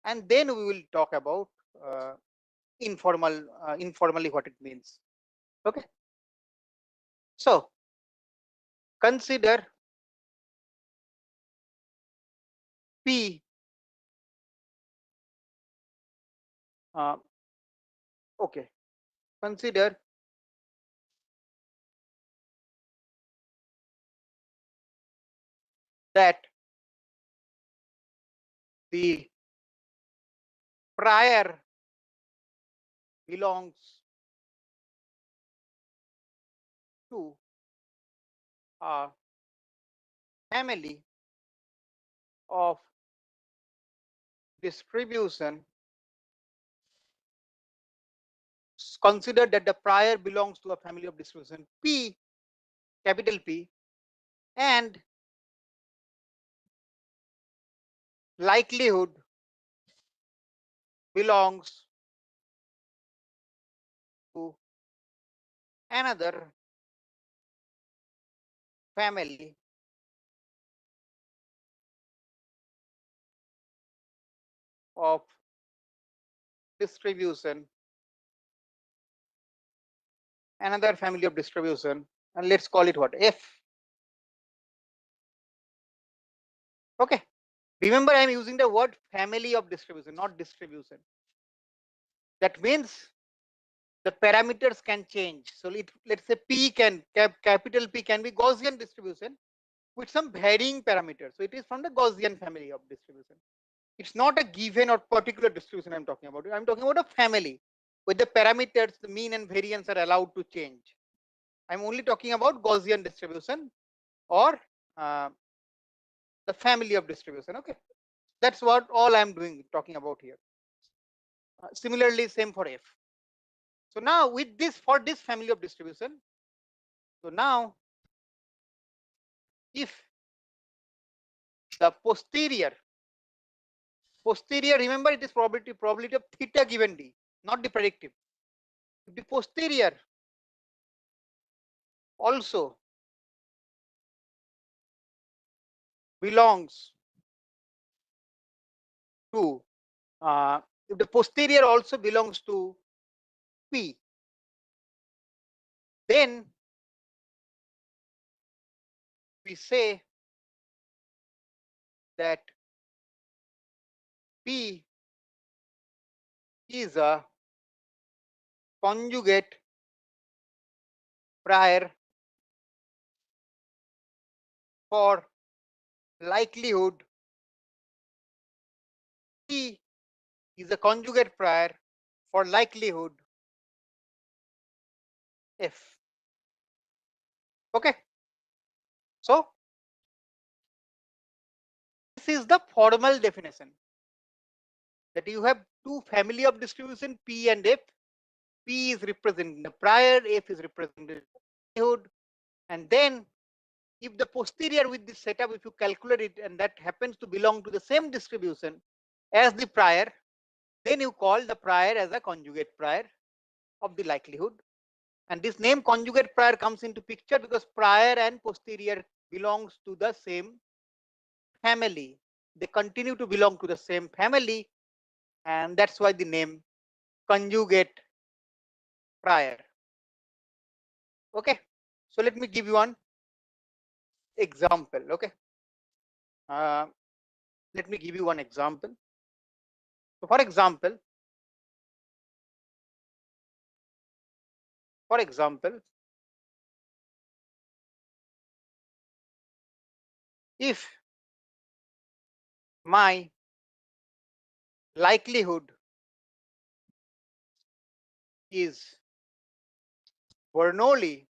and then we will talk about informally what it means. Okay, so consider P. Okay, consider that the prior belongs to a family of distribution. Consider that the prior belongs to a family of distribution P, capital P, and likelihood belongs to another family of distribution, and let's call it what, F. Okay, remember I am using the word family of distribution, not distribution. That means the parameters can change. So let's say P can capital P can be Gaussian distribution with some varying parameters. So it is from the Gaussian family of distribution. It's not a given or particular distribution I'm talking about. I'm talking about a family where the parameters, the mean and variance are allowed to change. I'm only talking about Gaussian distribution or the family of distribution. Okay, that's what all I'm doing talking about here. Similarly, same for F. So now with this, for this family of distribution, so now if the posterior, remember it is probability of theta given D, not the predictive. If the posterior also belongs to if the posterior also belongs to P, then we say that P is a conjugate prior for likelihood. P is a conjugate prior for likelihood F. Okay, so this is the formal definition, that you have two family of distribution P and F. P is representing the prior, F is representing the likelihood, and then if the posterior with this setup, if you calculate it and that happens to belong to the same distribution as the prior, then you call the prior as a conjugate prior of the likelihood. And this name conjugate prior comes into picture because prior and posterior belongs to the same family. They continue to belong to the same family, and that's why the name conjugate prior. Okay, so let me give you one example. Okay, let me give you one example. So for example, if my likelihood is Bernoulli,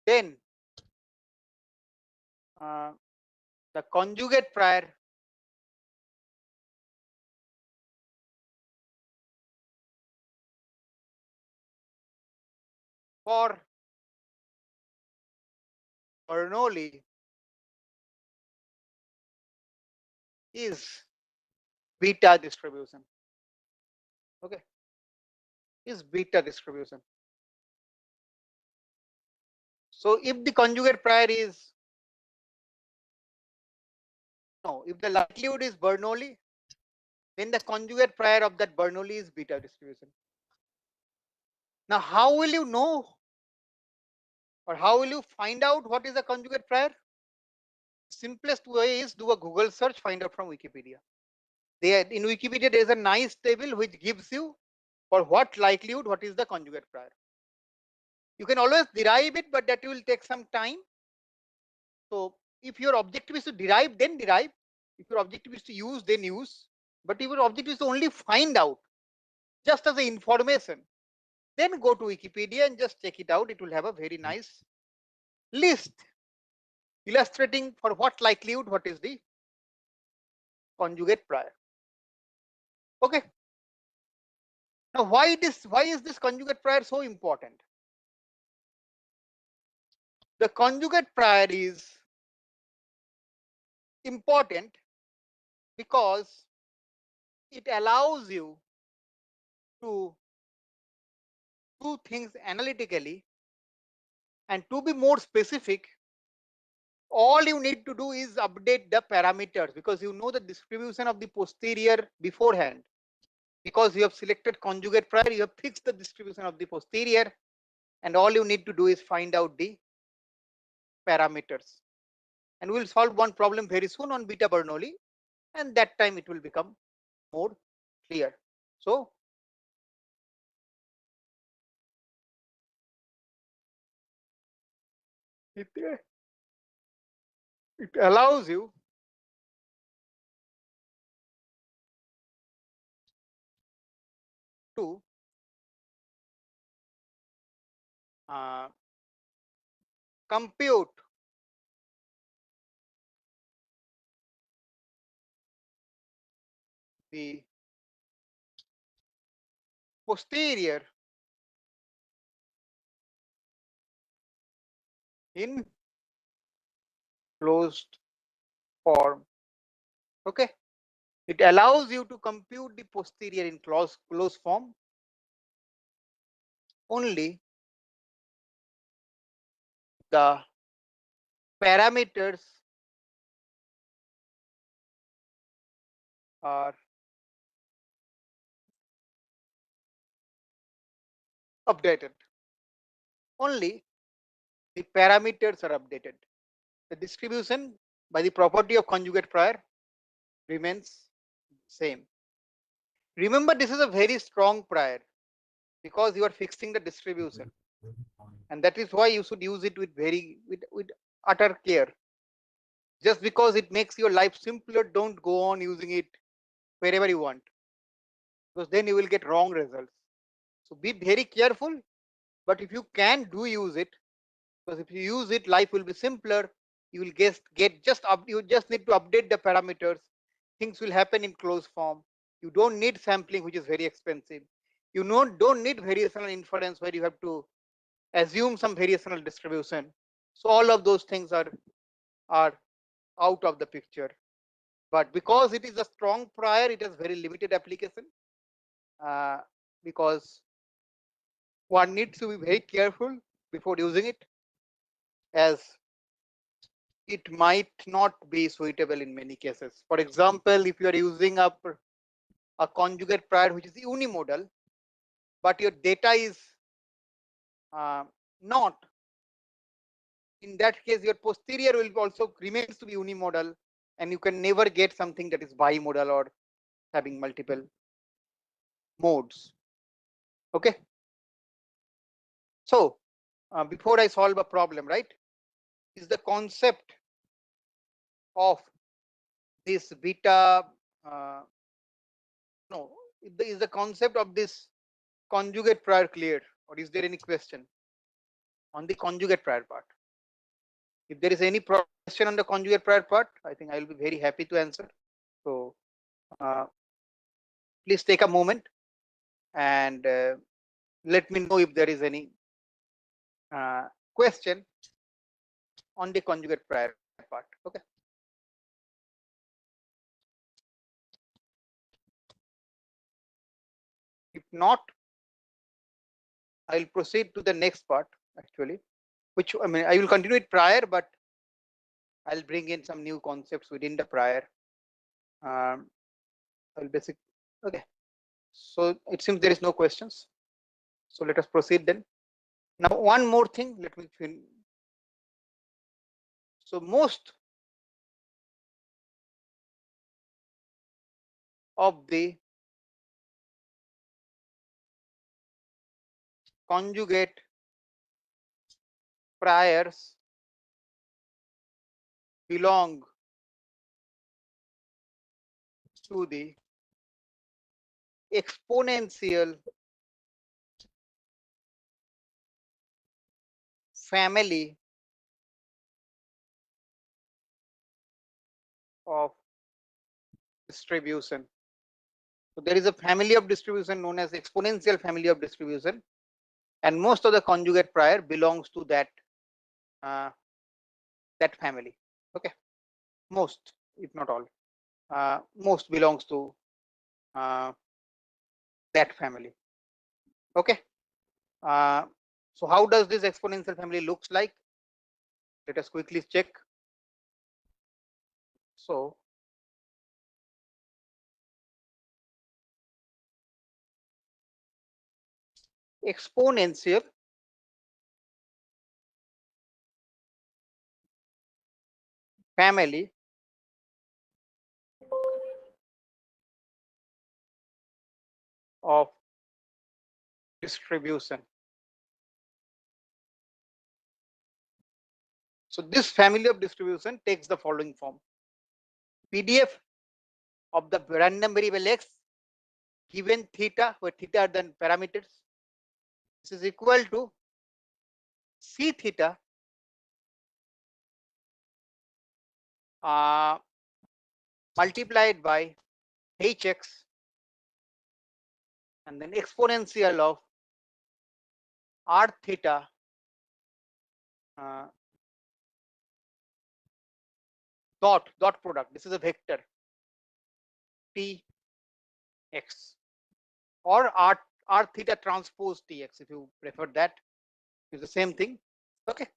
then the conjugate prior for Bernoulli is beta distribution. Okay, is beta distribution. So if the conjugate prior is no, if the likelihood is Bernoulli, then the conjugate prior of that Bernoulli is beta distribution. Now, how will you know, or how will you find out what is the conjugate prior? Simplest way is do a Google search, find out from Wikipedia. There in Wikipedia, there is a nice table which gives you for what likelihood what is the conjugate prior. You can always derive it, but that will take some time. So if your objective is to derive, then derive. If your objective is to use, then use. But if your objective is to only find out, just as a information, then go to Wikipedia and just check it out. It will have a very nice list illustrating for what likelihood what is the conjugate prior. Okay. Now, why is this conjugate prior so important? The conjugate prior is important because it allows you to do things analytically, and to be more specific, all you need to do is update the parameters, because you know the distribution of the posterior beforehand. Because you have selected conjugate prior, you have fixed the distribution of the posterior, and all you need to do is find out the parameters. And we'll solve one problem very soon on beta Bernoulli, and that time it will become more clear. So it allows you to compute the posterior in closed form. Okay, it allows you to compute the posterior in closed form only the parameters are updated. Only the parameters are updated. The distribution by the property of conjugate prior remains same. Remember, this is a very strong prior because you are fixing the distribution, and that is why you should use it with with utter care. Just because it makes your life simpler, don't go on using it wherever you want, because then you will get wrong results. So be very careful, but if you can, do use it, because if you use it, life will be simpler. You will get just up, you just need to update the parameters. Things will happen in closed form. You don't need sampling, which is very expensive. You don't need variational inference where you have to assume some variational distribution. So all of those things are out of the picture. But because it is a strong prior, it has very limited application, because one needs to be very careful before using it, as it might not be suitable in many cases. For example, if you are using a conjugate prior which is unimodal, but your data is not, in that case your posterior will also remains to be unimodal, and you can never get something that is bimodal or having multiple modes. Okay, so before I solve a problem, right, is the concept of this beta no is the concept of this conjugate prior clear, or is there any question on the conjugate prior part? If there is any question on the conjugate prior part, I think I will be very happy to answer. So please take a moment and let me know if there is any question on the conjugate prior part. Okay. If not, I'll proceed to the next part actually, which I mean I will continue it prior, but I'll bring in some new concepts within the prior. I'll basic. Okay. So it seems there is no questions. So let us proceed then. Now one more thing. Let me finish. So most of the conjugate priors belong to the exponential family of distribution. So there is a family of distribution known as exponential family of distribution, and most of the conjugate prior belongs to that that family. Okay, most, if not all, most belongs to that family. Okay. So how does this exponential family looks like? Let us quickly check. So exponential family of distribution. So this family of distribution takes the following form: PDF of the random variable x given theta, where theta are the parameters. This is equal to c theta multiplied by hx and then exponential of r theta dot product. This is a vector t x, or r theta transpose tx if you prefer that. It's the same thing. Okay.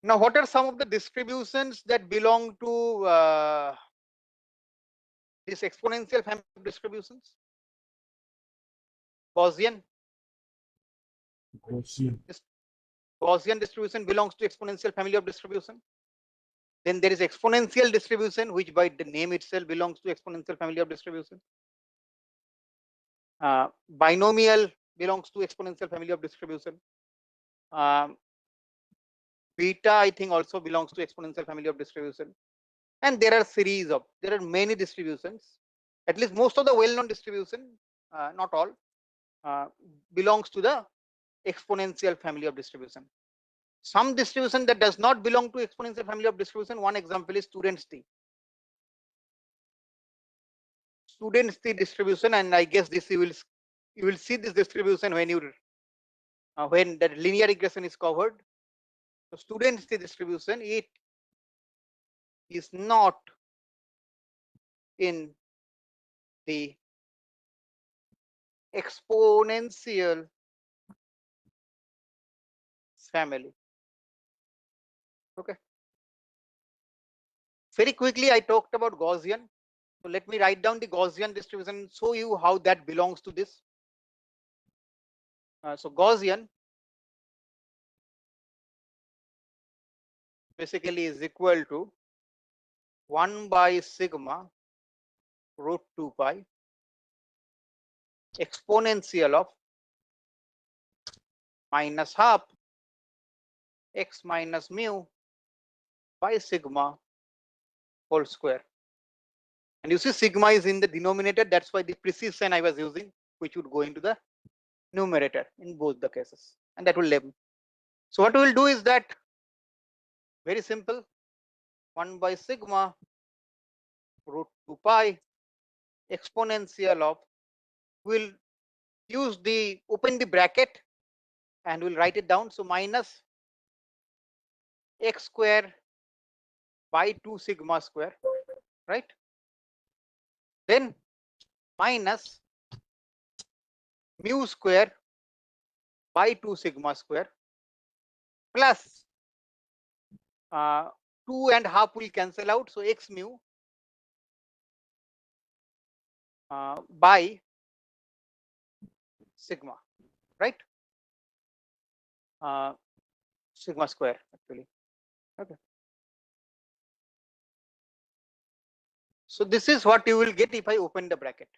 Now what are some of the distributions that belong to this exponential family of distributions? Gaussian. This Gaussian distribution belongs to exponential family of distribution. Then there is exponential distribution, which by the name itself belongs to exponential family of distribution. Binomial belongs to exponential family of distribution. Beta, I think, also belongs to exponential family of distribution. And there are many distributions. At least most of the well-known distribution, not all, belongs to the exponential family of distribution. Some distribution that does not belong to exponential family of distribution. One example is students t. Students t distribution, and I guess this you will see this distribution when you when the linear regression is covered. So students t distribution, it is not in the exponential family. Okay. Very quickly, I talked about Gaussian. So let me write down the Gaussian distribution and show you how that belongs to this. So Gaussian basically is equal to 1 by sigma root 2 pi exponential of minus half x minus mu by sigma whole square. And you see sigma is in the denominator. That's why the precision I was using, which would go into the numerator in both the cases, and that will label. So what we will do is that very simple: 1 by sigma root 2 pi exponential of, we'll use the open the bracket and we'll write it down. So minus x square by 2 sigma square, right? Then minus mu square by 2 sigma square plus 2.5 will cancel out, so x mu by sigma, right? Sigma square actually. Okay. So this is what you will get if I open the bracket.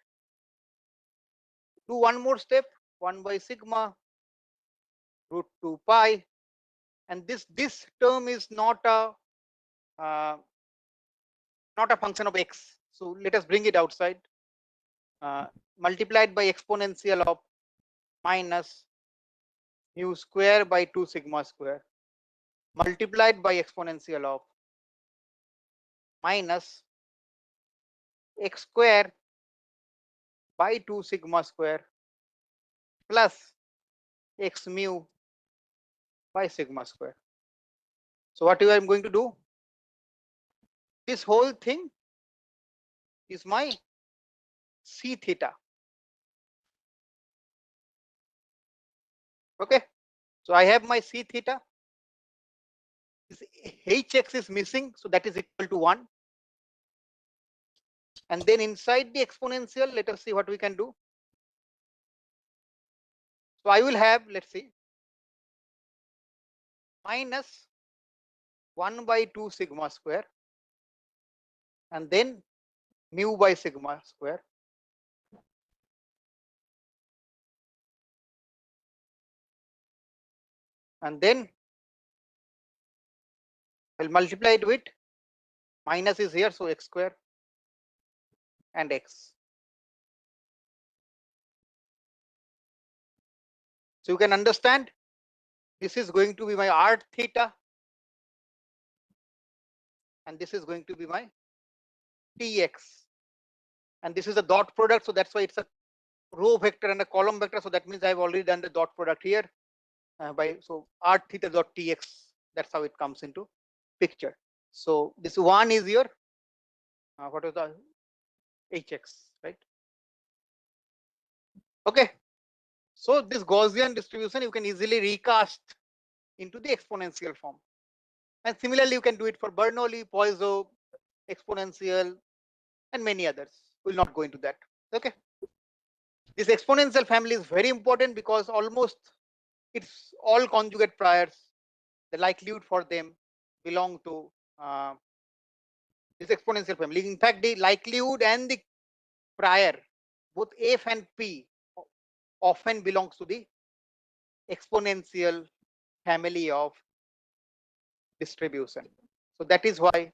Do one more step, 1 by sigma root 2 pi, and this term is not a function of x. So let us bring it outside. Multiplied by exponential of minus mu square by 2 sigma square multiplied by exponential of minus x square by 2 sigma square plus x mu by sigma square. So what I am going to do, this whole thing is my c theta. Okay, so I have my c theta. This hx is missing, so that is equal to 1. And then inside the exponential, let us see what we can do. So I will have, let's see, minus 1 by 2 sigma square and then mu by sigma square and then I'll multiply it with minus is here, so x square and x. So you can understand this is going to be my r theta and this is going to be my tx, and this is a dot product, so that's why it's a row vector and a column vector. So that means I've already done the dot product here by so r theta dot tx. That's how it comes into picture. So this one is your what is the hx, right? Okay, so this Gaussian distribution you can easily recast into the exponential form, and similarly you can do it for Bernoulli, Poisson, exponential, and many others. We'll not go into that. Okay, this exponential family is very important because almost it's all conjugate priors. The likelihood for them belong to this exponential family. In fact, the likelihood and the prior, both f and p, often belongs to the exponential family of distribution. So that is why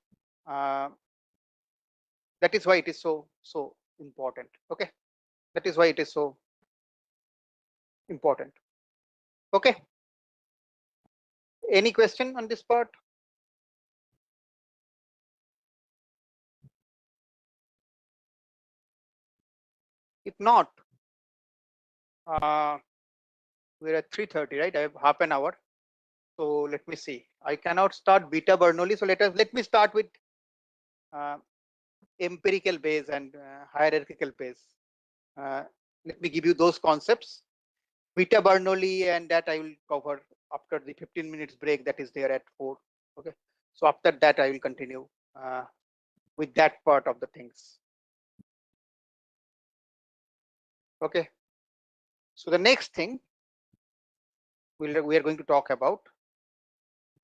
it is so important. Okay, that is why it is so important. Okay, any question on this part? If not, we're at 3:30, right? I have half an hour. So let me see. I cannot start beta Bernoulli. So let me start with empirical base and hierarchical base. Let me give you those concepts. Beta Bernoulli and that I will cover after the 15 minutes break that is there at 4. Okay. So after that I will continue with that part of the things. Okay. So the next thing we are going to talk about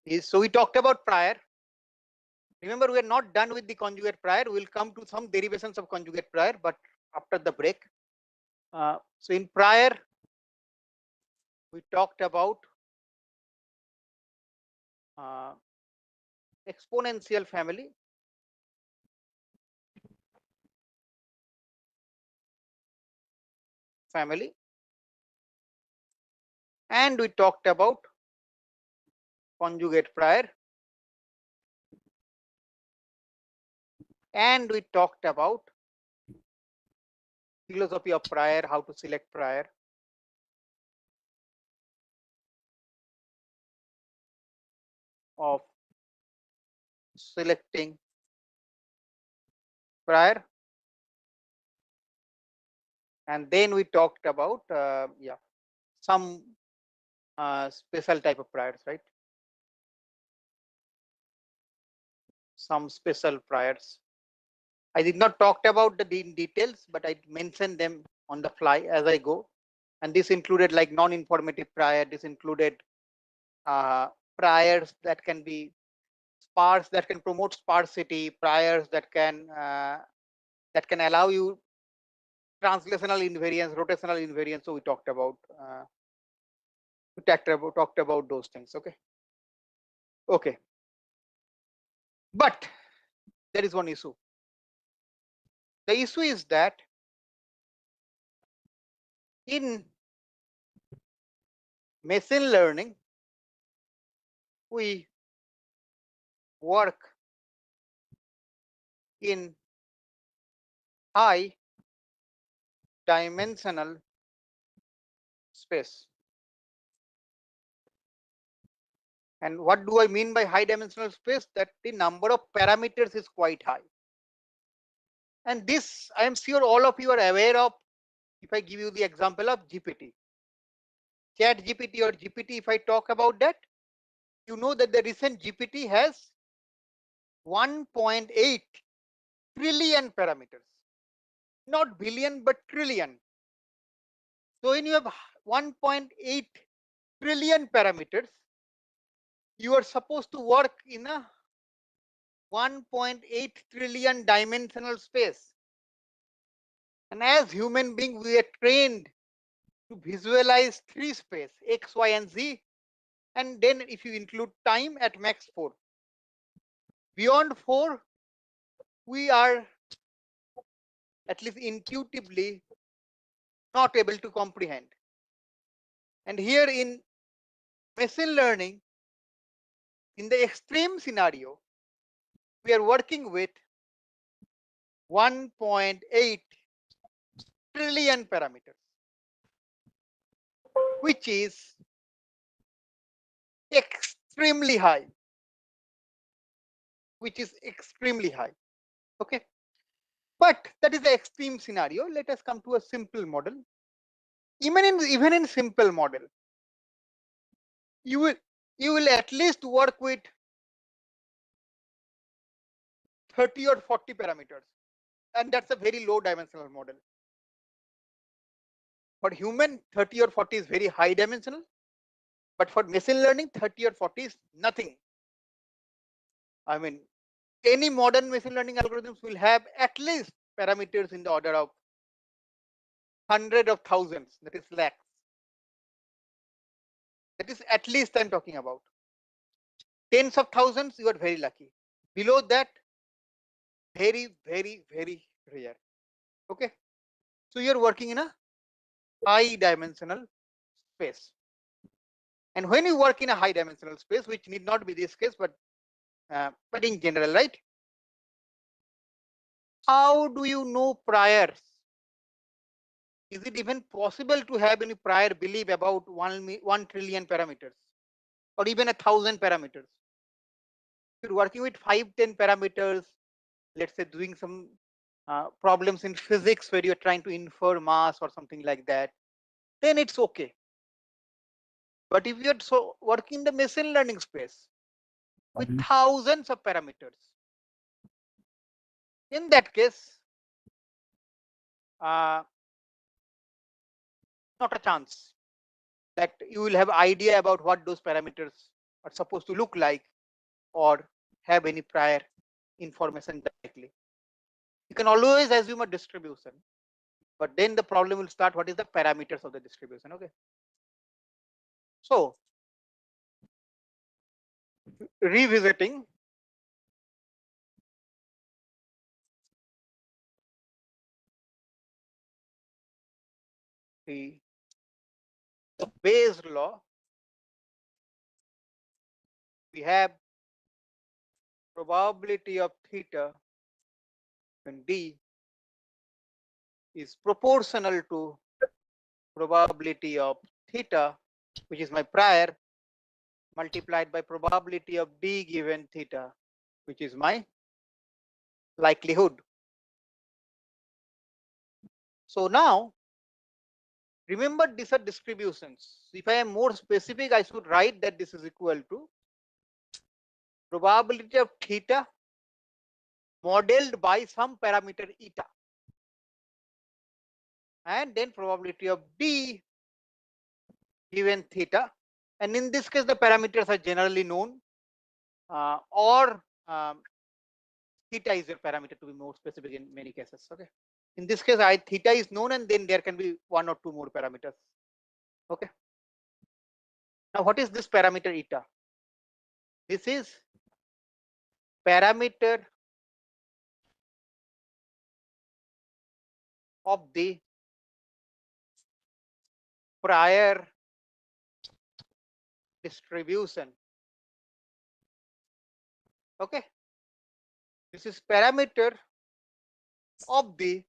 is, so we talked about prior. Remember, we are not done with the conjugate prior. We'll come to some derivations of conjugate prior, but after the break. So in prior, we talked about exponential family, and we talked about conjugate prior, and we talked about philosophy of prior, how to select prior, of selecting prior, and then we talked about some special type of priors, right? Some special priors. I did not talk about the details, but I mentioned them on the fly as I go. And this included like non-informative prior. This included priors that can be sparse, that can promote sparsity, priors that can allow you translational invariance, rotational invariance. So we talked about those things. Okay. Okay. But there is one issue. The issue is that in machine learning, we work in high dimensional space. And what do I mean by high dimensional space? That the number of parameters is quite high. And this, I am sure all of you are aware of. If I give you the example of GPT, Chat GPT or GPT, if I talk about that, you know that the recent GPT has 1.8 trillion parameters, not billion, but trillion. So when you have 1.8 trillion parameters, you are supposed to work in a 1.8 trillion dimensional space. And as human beings, we are trained to visualize three space, X, Y, and Z. And then if you include time, at max 4. Beyond 4, we are at least intuitively not able to comprehend. And here in machine learning, in the extreme scenario, we are working with 1.8 trillion parameters, which is extremely high. Okay. But that is the extreme scenario. Let us come to a simple model. Even in simple model, you will at least work with 30 or 40 parameters, and that's a very low dimensional model. For human, 30 or 40 is very high dimensional, but for machine learning, 30 or 40 is nothing. I mean, any modern machine learning algorithms will have at least parameters in the order of hundreds of thousands, that is lakhs. That is at least I'm talking about. Tens of thousands, you are very lucky. Below that, very, very, very rare. Okay. So you're working in a high dimensional space. And when you work in a high dimensional space, which need not be this case, but in general, right? How do you know priors? Is it even possible to have any prior belief about 1 trillion parameters or even 1,000 parameters? If you're working with 5-10 parameters, let's say doing some problems in physics where you're trying to infer mass or something like that, then it's okay. But if you're working in the machine learning space with thousands of parameters, in that case, not a chance that you will have idea about what those parameters are supposed to look like or have any prior information directly. You can always assume a distribution, but then the problem will start. What is the parameters of the distribution? Okay. So revisiting the Bayes law, we have probability of theta when D is proportional to probability of theta, which is my prior, multiplied by probability of D given theta, which is my likelihood. So now remember, these are distributions. If I am more specific, I should write that this is equal to probability of theta modeled by some parameter eta, and then probability of D given theta. And in this case, the parameters are generally known, or theta is a parameter, to be more specific in many cases. Okay. In this case, theta is known, and then there can be one or two more parameters. Okay. Now, what is this parameter eta? This is parameter of the prior distribution. Okay. This is parameter of the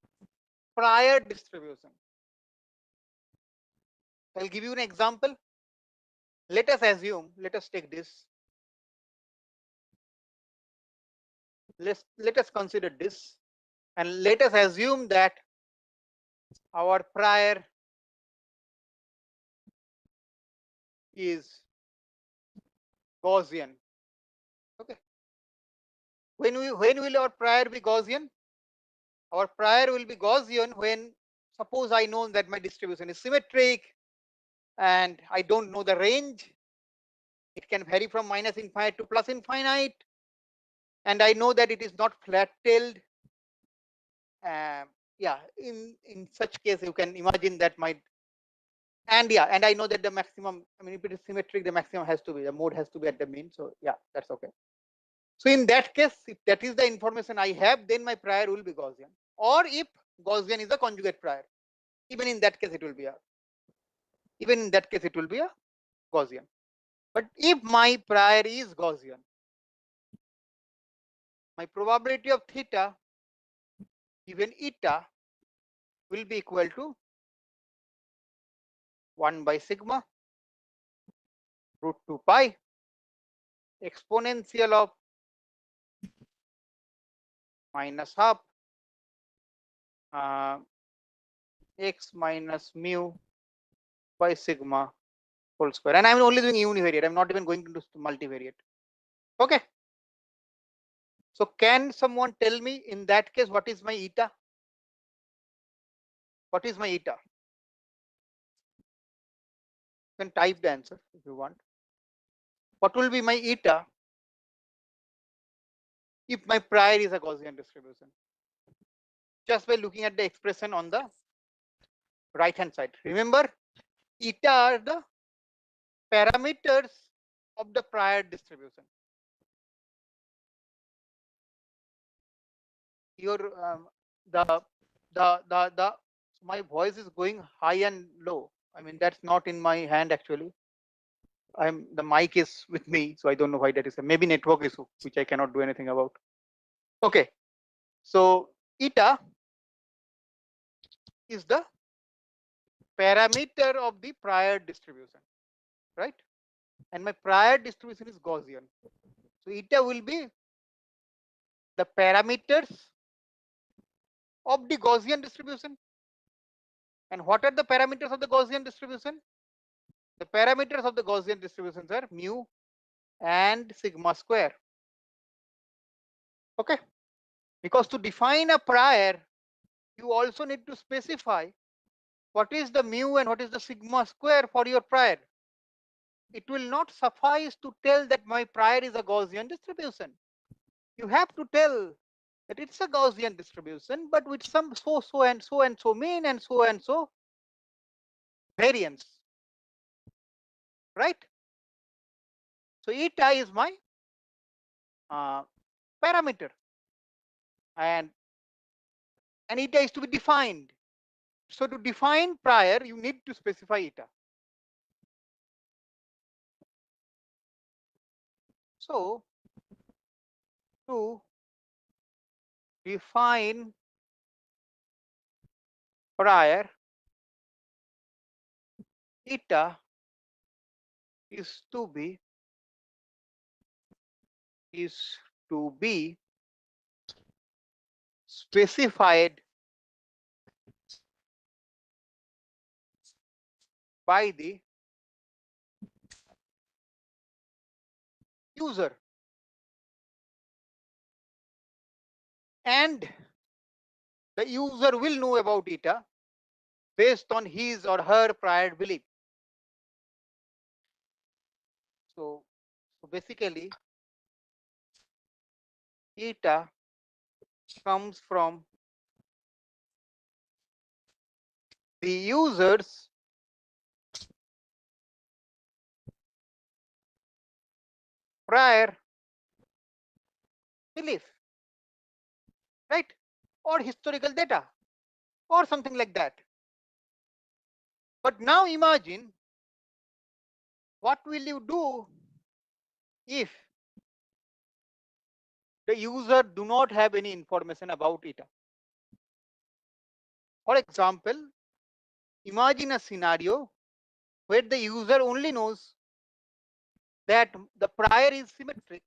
prior distribution. I'll give you an example. Let us assume, let us take this. Let us consider this, and let us assume that our prior is Gaussian. Okay. When will our prior be Gaussian? Our prior will be Gaussian when, suppose I know that my distribution is symmetric and I don't know the range. It can vary from minus infinite to plus infinite, and I know that it is not flat-tailed. Yeah, in such case, you can imagine that and I know that the maximum, I mean, if it is symmetric, the maximum has to be, the mode has to be at the mean. So yeah, that's okay. So in that case, if that is the information I have, then my prior will be Gaussian. Or if Gaussian is a conjugate prior, even in that case it will be a Gaussian. But if my prior is Gaussian, my probability of theta given eta will be equal to 1 by sigma root 2 pi exponential of minus half x minus mu by sigma whole square. And I'm only doing univariate. I'm not even going to do multivariate. Okay. So can someone tell me in that case what is my eta? What is my eta? You can type the answer if you want. What will be my eta if my prior is a Gaussian distribution? Just by looking at the expression on the right hand side. Remember, eta are the parameters of the prior distribution. Your my voice is going high and low. I mean, that's not in my hand actually. The mic is with me, so I don't know why that is. Maybe network issue, which I cannot do anything about. Okay, so eta is the parameter of the prior distribution, right? And my prior distribution is Gaussian. So eta will be the parameters of the Gaussian distribution. And what are the parameters of the Gaussian distribution? The parameters of the Gaussian distributions are mu and sigma square. Okay, because to define a prior, you also need to specify what is the mu and what is the sigma square for your prior. It will not suffice to tell that my prior is a Gaussian distribution. You have to tell that it's a Gaussian distribution, but with some so and so mean and so variance, right? So eta is my parameter, and eta is to be defined. So to define prior, you need to specify eta. So to define prior, eta is to to be specified by the user, and the user will know about eta based on his or her prior belief. So basically eta comes from the user's prior belief, right? Or historical data or something like that. But now imagine, what will you do if the user do not have any information about eta? For example, imagine a scenario where the user only knows that the prior is symmetric,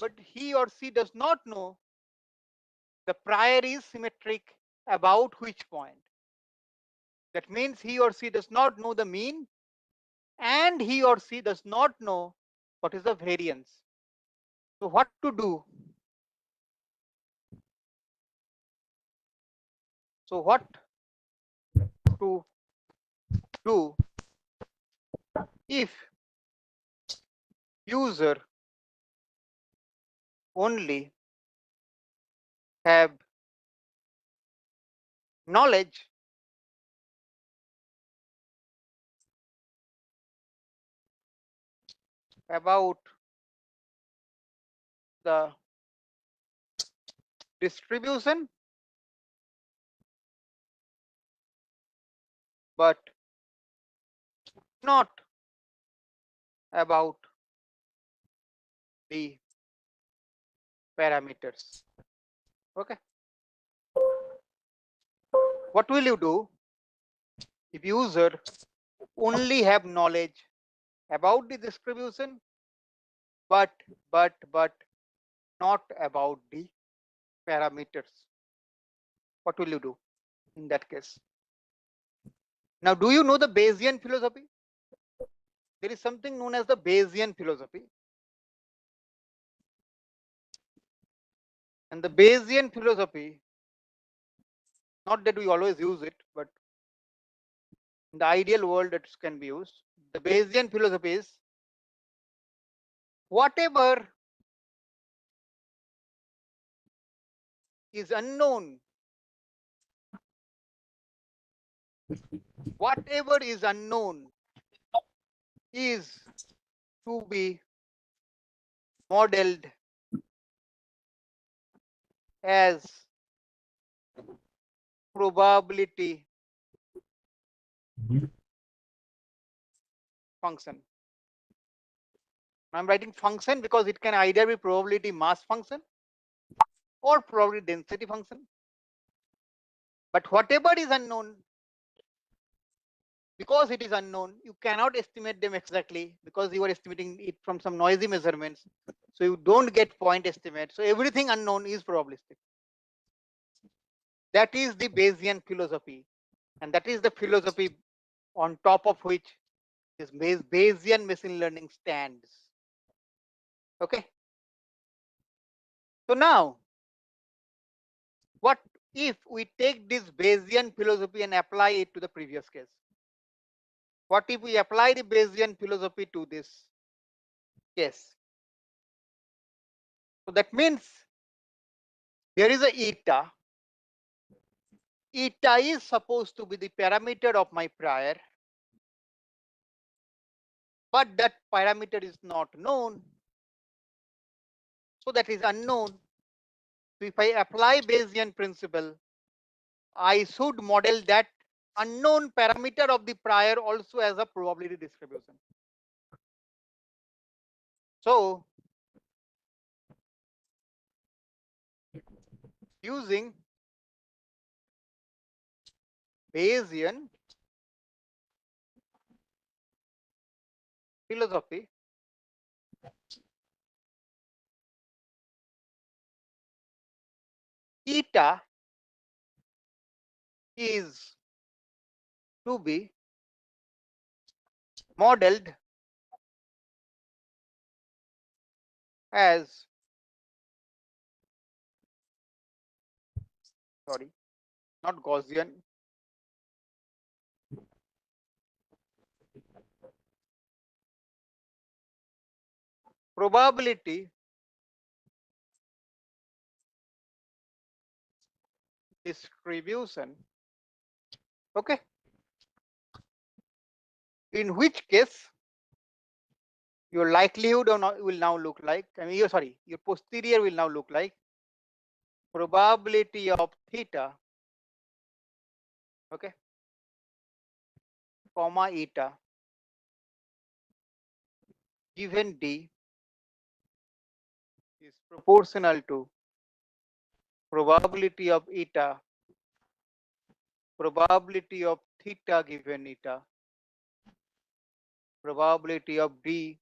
but he or she does not know the prior is symmetric about which point. That means he or she does not know the mean, and he or she does not know what is the variance. So what to do? So what to do if user only have knowledge about the distribution but not about the parameters? Okay. What will you do if user only have knowledge about the distribution but not about the parameters? What will you do in that case? Now, do you know the Bayesian philosophy? There is something known as the Bayesian philosophy. And the Bayesian philosophy, not that we always use it, but in the ideal world it can be used. The Bayesian philosophy is whatever is unknown, whatever is unknown is to be modeled as probability function. I'm writing function because it can either be probability mass function or probability density function. But whatever is unknown, because it is unknown, you cannot estimate them exactly because you are estimating it from some noisy measurements. So you don't get point estimate. So everything unknown is probabilistic. That is the Bayesian philosophy. And that is the philosophy on top of which this Bayesian machine learning stands. Okay. So now, what if we take this Bayesian philosophy and apply it to the previous case? What if we apply the Bayesian philosophy to this case? So that means there is a eta. Eta is supposed to be the parameter of my prior, but that parameter is not known. So that is unknown. So if I apply Bayesian principle, I should model that unknown parameter of the prior also as a probability distribution. So using Bayesian philosophy, eta is to be modeled as, sorry, not Gaussian, probability distribution. Okay, in which case your likelihood will now look like, your posterior will now look like probability of theta, okay, comma eta given d is proportional to probability of eta, probability of theta given eta, probability of d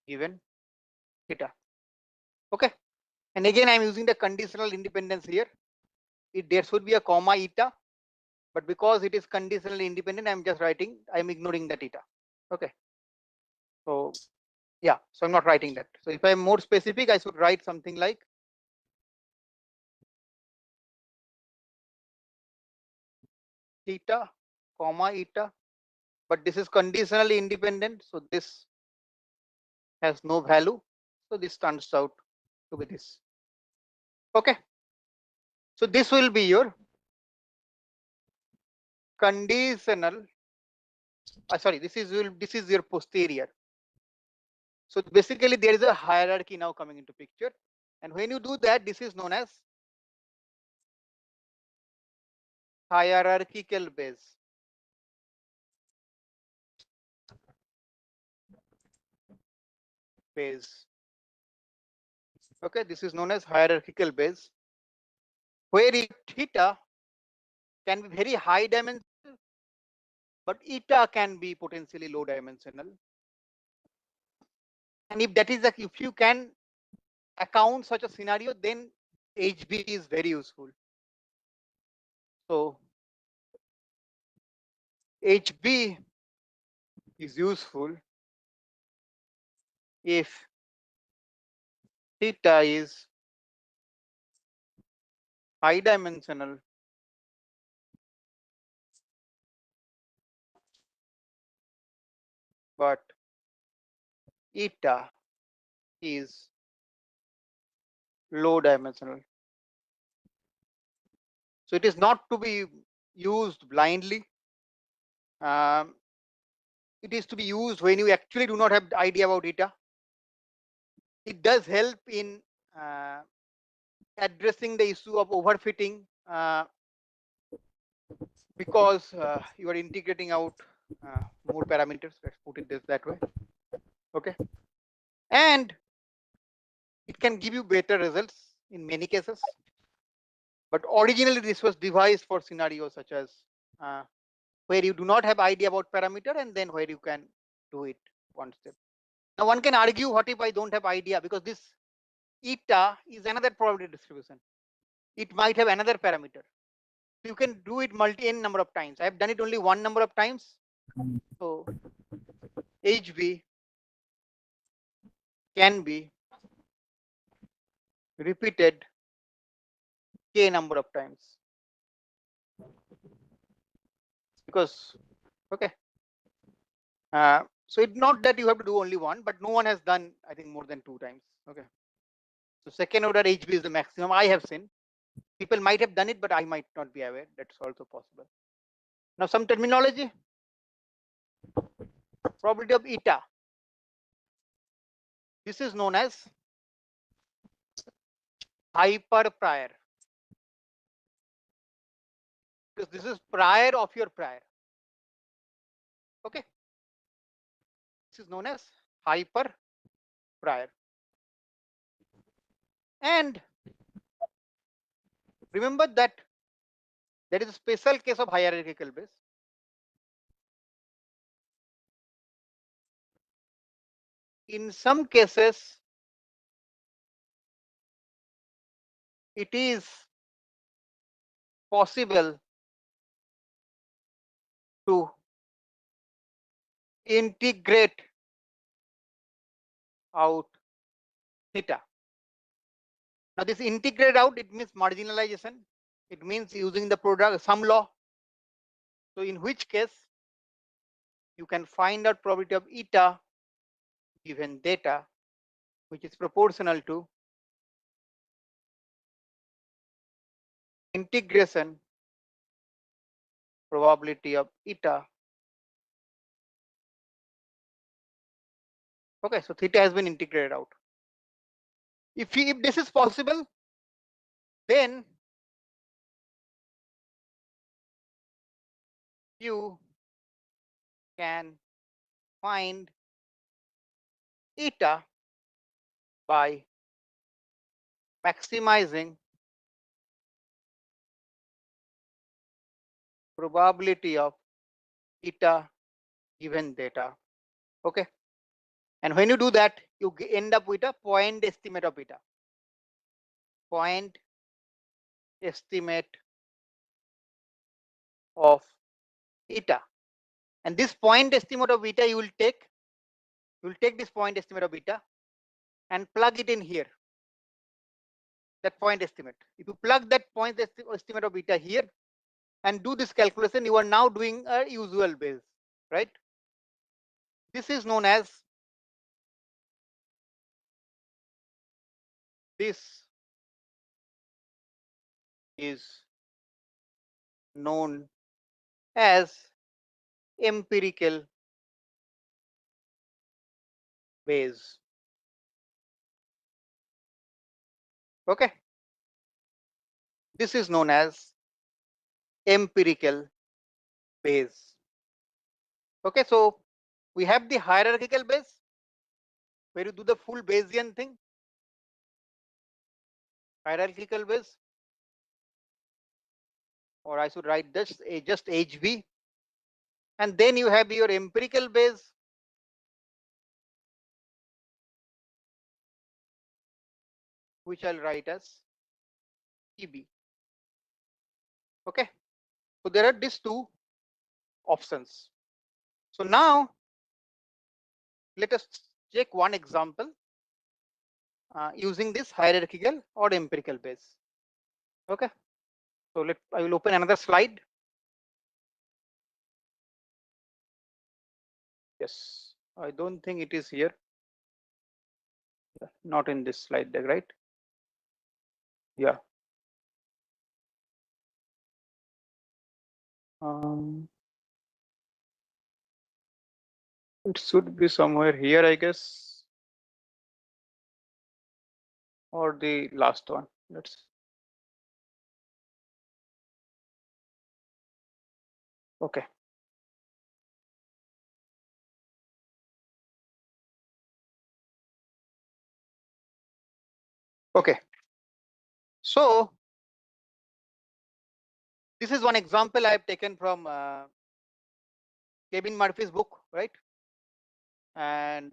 given theta. Okay, and again I am using the conditional independence here. There should be a comma eta, but because it is conditionally independent, I am just writing, I am ignoring that eta. Okay, so yeah, so I'm not writing that. So if I'm more specific, I should write something like theta comma eta, but this is conditionally independent, so this has no value, so this turns out to be this. Okay, so this will be your conditional, this is your posterior. So basically there is a hierarchy now coming into picture, and when you do that, this is known as hierarchical base. Okay, this is known as hierarchical base, where theta can be very high dimensional, but eta can be potentially low dimensional. And if that is the, if you can account such a scenario, then HB is very useful. So HB is useful if theta is high dimensional but eta is low dimensional. So it is not to be used blindly. It is to be used when you actually do not have the idea about eta. It does help in addressing the issue of overfitting, because you are integrating out more parameters. Let's put it that way. Okay, and it can give you better results in many cases. But originally this was devised for scenarios such as where you do not have idea about parameter, and then where you can do it one step. Now one can argue, what if I don't have idea, because this eta is another probability distribution. It might have another parameter. You can do it n number of times. I have done it only one number of times. So HB can be repeated k number of times, because okay, so it's not that you have to do only one, but no one has done, I think, more than 2 times. Okay, so second order HB is the maximum I have seen. People might have done it, but I might not be aware. That's also possible. Now some terminology. Probability of eta, this is known as hyper prior, because this is prior of your prior. Okay, this is known as hyper prior. And remember that there is a special case of hierarchical base. In some cases, it is possible to integrate out theta. Now this integrate out, it means marginalization. It means using the product sum law. So in which case you can find out probability of eta given theta, which is proportional to integration probability of eta. Okay, so theta has been integrated out. If this is possible, then you can find eta by maximizing probability of eta given theta. Okay, and when you do that, you end up with a point estimate of eta. Point estimate of eta, and this point estimate of eta you will take this point estimate of eta and plug it in here, that point estimate. If you plug that point estimate of eta here and do this calculation, you are now doing a usual base, right? This is known as empirical base. Okay, this is known as empirical base. Okay, so we have the hierarchical base where you do the full Bayesian thing, hierarchical base, or I should write this just HB, and then you have your empirical base, which I'll write as EB. Okay, so there are these two options. So now let us check one example using this hierarchical or empirical base. Okay, so I will open another slide. Yes, I don't think it is here. Not in this slide deck, right? Yeah. It should be somewhere here, I guess, or the last one. Let's. Okay. Okay. So this is one example I have taken from Kevin Murphy's book, right? And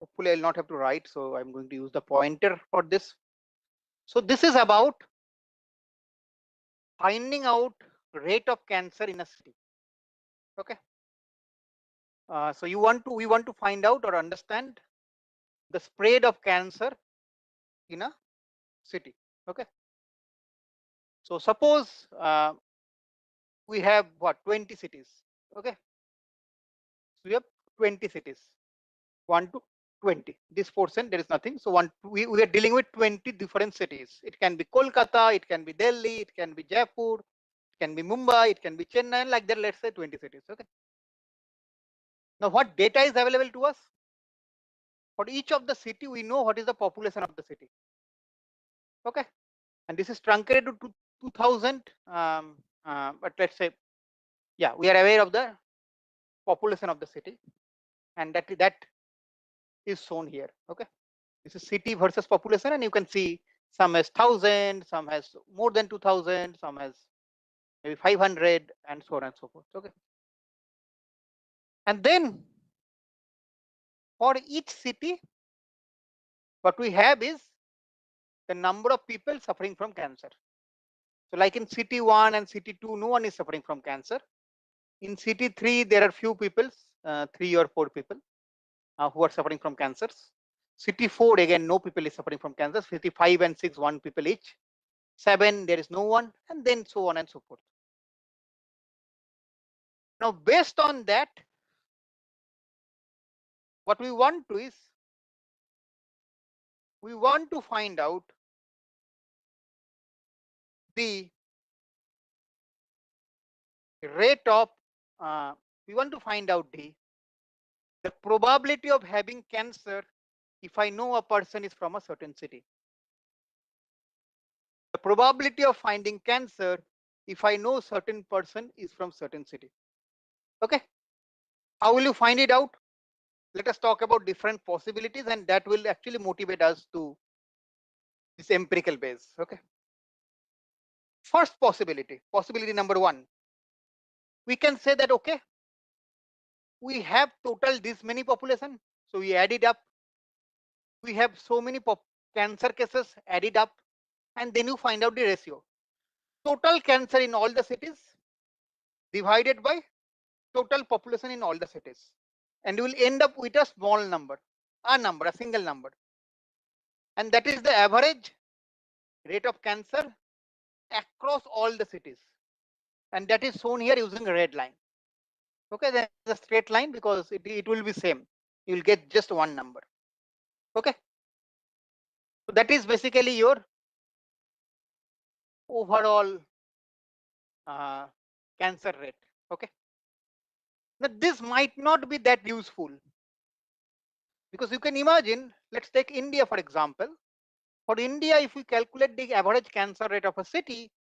hopefully I'll not have to write, so I'm going to use the pointer for this. So this is about finding out rate of cancer in a city. Okay. So we want to find out or understand the spread of cancer in a city. Okay. So suppose we have what 20 cities. Okay. So we have 20 cities, 1 to 20. This portion there is nothing. So we are dealing with 20 different cities. It can be Kolkata, it can be Delhi, it can be Jaipur, it can be Mumbai, it can be Chennai, like that. Let's say 20 cities. Okay. Now what data is available to us? For each of the city, we know what is the population of the city. Okay. And this is truncated to 2000. But let's say, yeah, we are aware of the population of the city, and that is shown here. Okay. This is city versus population, and you can see some has 1000, some has more than 2000, some has maybe 500, and so on and so forth. Okay. And then for each city, What we have is the number of people suffering from cancer. So like in city 1 and city 2, no one is suffering from cancer. In city 3, there are few people, 3 or 4 people who are suffering from cancers. City 4, again, no people is suffering from cancer. City 5 and 6, 1 people each. 7, there is no one, and then so on and so forth. Now, based on that, what we want to is, we want to find out the rate of, we want to find out the probability of having cancer if I know a person is from a certain city. The probability of finding cancer if I know certain person is from certain city. Okay. How will you find it out? Let us talk about different possibilities, and that will actually motivate us to this empirical base. Okay. First possibility, possibility number 1, we can say that, okay, we have total this many population, so we add it up. We have so many cancer cases, add it up, and then you find out the ratio. Total cancer in all the cities divided by total population in all the cities, and you will end up with a small number, a single number, and that is the average rate of cancer across all the cities, and that is shown here using a red line. Okay, then the straight line, because it will be same, you will get just one number. Okay, so that is basically your overall cancer rate. Okay, now this might not be that useful, because you can imagine, let's take India for example. For India, if we calculate the average cancer rate of a city,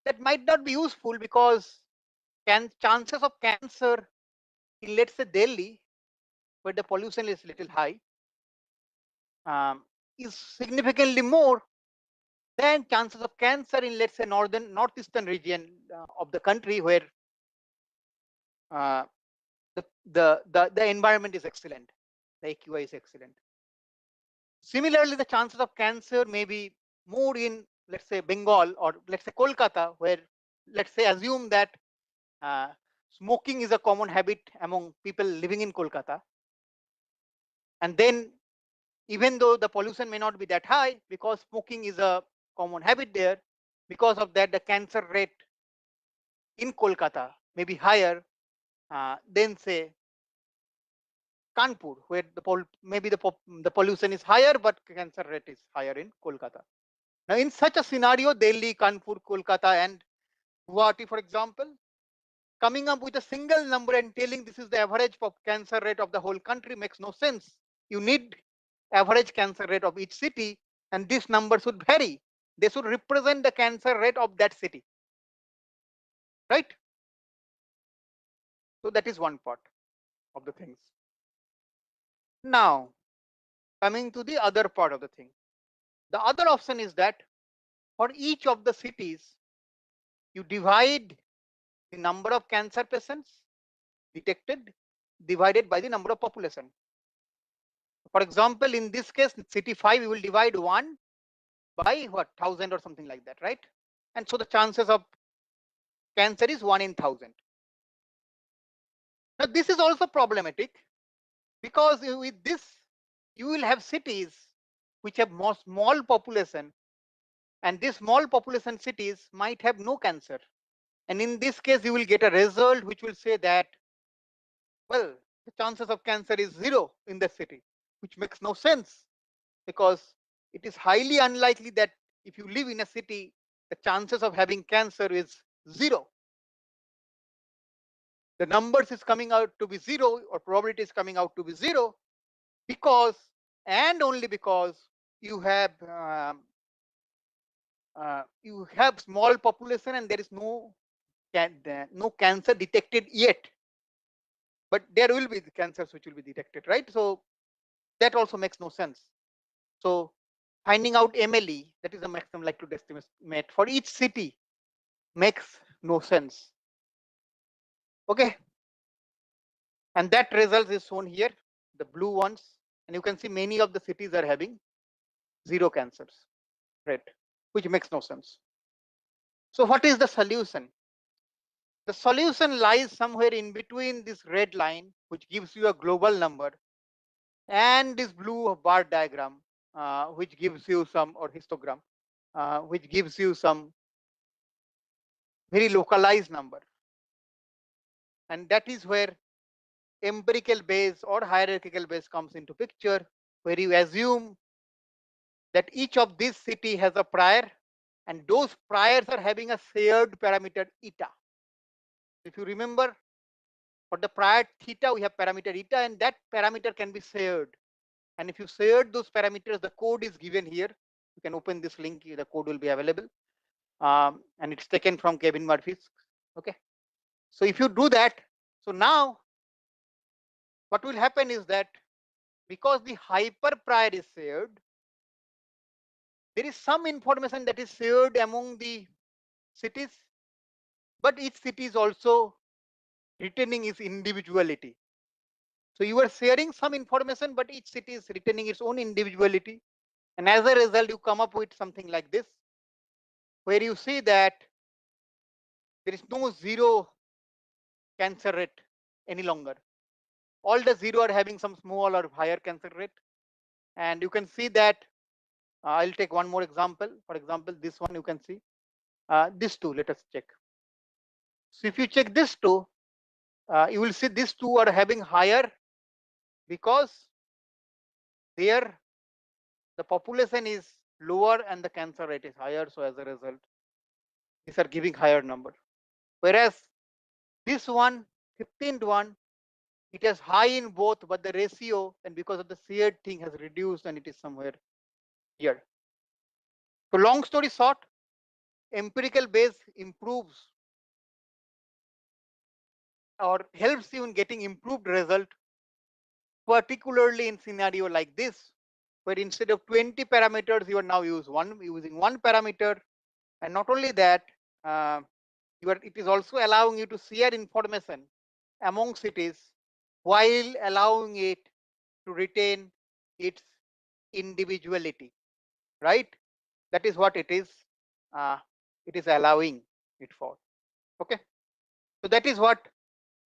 that might not be useful, because chances of cancer in, let's say, Delhi, where the pollution is little high, is significantly more than chances of cancer in, let's say, northeastern region of the country, where uh, the environment is excellent, the AQI is excellent. Similarly, the chances of cancer may be more in, let's say, Bengal, or let's say Kolkata, where, let's say, assume that uh, smoking is a common habit among people living in Kolkata. And then, even though the pollution may not be that high, because smoking is a common habit there, because of that, the cancer rate in Kolkata may be higher than, say, Kanpur, where maybe the pollution is higher, but cancer rate is higher in Kolkata. Now, in such a scenario, Delhi, Kanpur, Kolkata, and Guwahati, for example, coming up with a single number and telling this is the average of cancer rate of the whole country makes no sense. You need average cancer rate of each city, and this number should vary. They should represent the cancer rate of that city, right? So that is one part of the things. Now, coming to the other part of the thing, the other option is that for each of the cities, you divide the number of cancer patients detected divided by the number of population. For example, in this case, city 5, we will divide 1 by what, 1000 or something like that, right? And so the chances of cancer is 1 in 1000. Now, this is also problematic, because with this, you will have cities which have more small population, and these small population cities might have no cancer. And in this case, you will get a result which will say that, well, the chances of cancer is 0 in the city, which makes no sense, because it is highly unlikely that if you live in a city, the chances of having cancer is 0. The numbers is coming out to be 0, or probability is coming out to be 0, because, and only because, you have small population, and there is no cancer detected yet, but there will be the cancers which will be detected, right? So that also makes no sense. So finding out MLE, that is the maximum likelihood estimate for each city, makes no sense. Okay, and that result is shown here, the blue ones. And you can see many of the cities are having zero cancers rate, which makes no sense. So what is the solution? The solution lies somewhere in between this red line, which gives you a global number, and this blue bar diagram, which gives you some, or histogram, which gives you some very localized number. And that is where empirical base or hierarchical base comes into picture, where you assume that each of these city has a prior, and those priors are having a shared parameter eta. If you remember, for the prior theta, we have parameter eta, and that parameter can be shared. And if you shared those parameters, the code is given here. You can open this link, the code will be available. And it's taken from Kevin Murphy's. Okay. So if you do that, so now what will happen is that because the hyper prior is shared, there is some information that is shared among the cities, but each city is also retaining its individuality. So you are sharing some information, but each city is retaining its own individuality. And as a result, you come up with something like this, where you see that there is no zero cancer rate any longer. All the zero are having some small or higher cancer rate. And you can see that I'll take one more example. For example, this one you can see. This two, let us check. So if you check this two, you will see these two are having higher because there the population is lower and the cancer rate is higher. So as a result, these are giving higher number. Whereas this one, 15th one, it is high in both, but the ratio and because of the shared thing has reduced and it is somewhere here. So long story short, empirical base improves or helps you in getting improved result, particularly in scenario like this, where instead of 20 parameters, you are now using one parameter. And not only that, it is also allowing you to share information among cities while allowing it to retain its individuality, right? That is what it is allowing it for. Okay, so that is what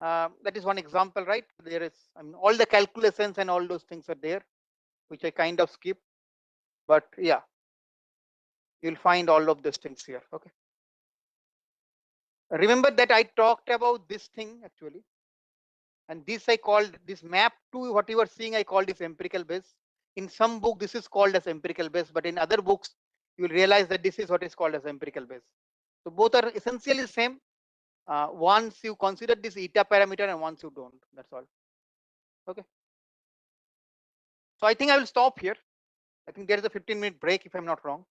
that is one example, right? There is, I mean, all the calculations and all those things are there, which I kind of skip, but yeah, you'll find all of these things here. Okay, remember that I talked about this thing actually, and this I called this map to what you are seeing, I called this empirical base. In some book this is called as empirical base, but in other books you will realize that this is what is called as empirical base. So both are essentially same, once you consider this eta parameter and once you don't, that's all. Okay, so I think I will stop here. I think there is a 15-minute break if I'm not wrong,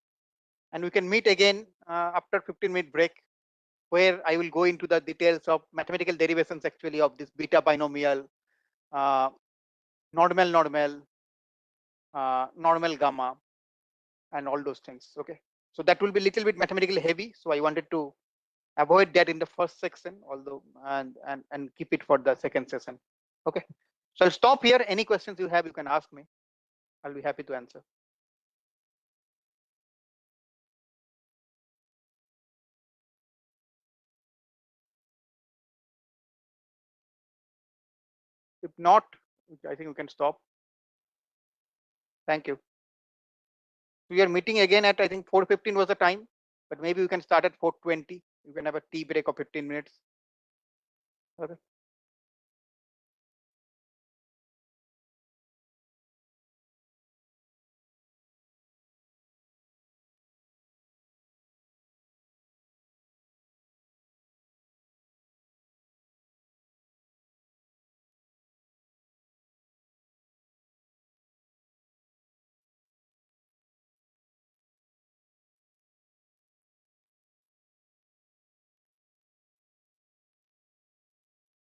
and we can meet again after 15-minute break, where I will go into the details of mathematical derivations actually of this beta binomial, uh, normal, normal gamma, and all those things. Okay, so that will be a little bit mathematically heavy, so I wanted to avoid that in the first section, although and keep it for the second session. Okay, so I'll stop here. Any questions you have, you can ask me. I'll be happy to answer. If not, I think we can stop. Thank you. We are meeting again at, I think 4:15 was the time, but maybe we can start at 4:20. You can have a tea break of 15 minutes. Okay.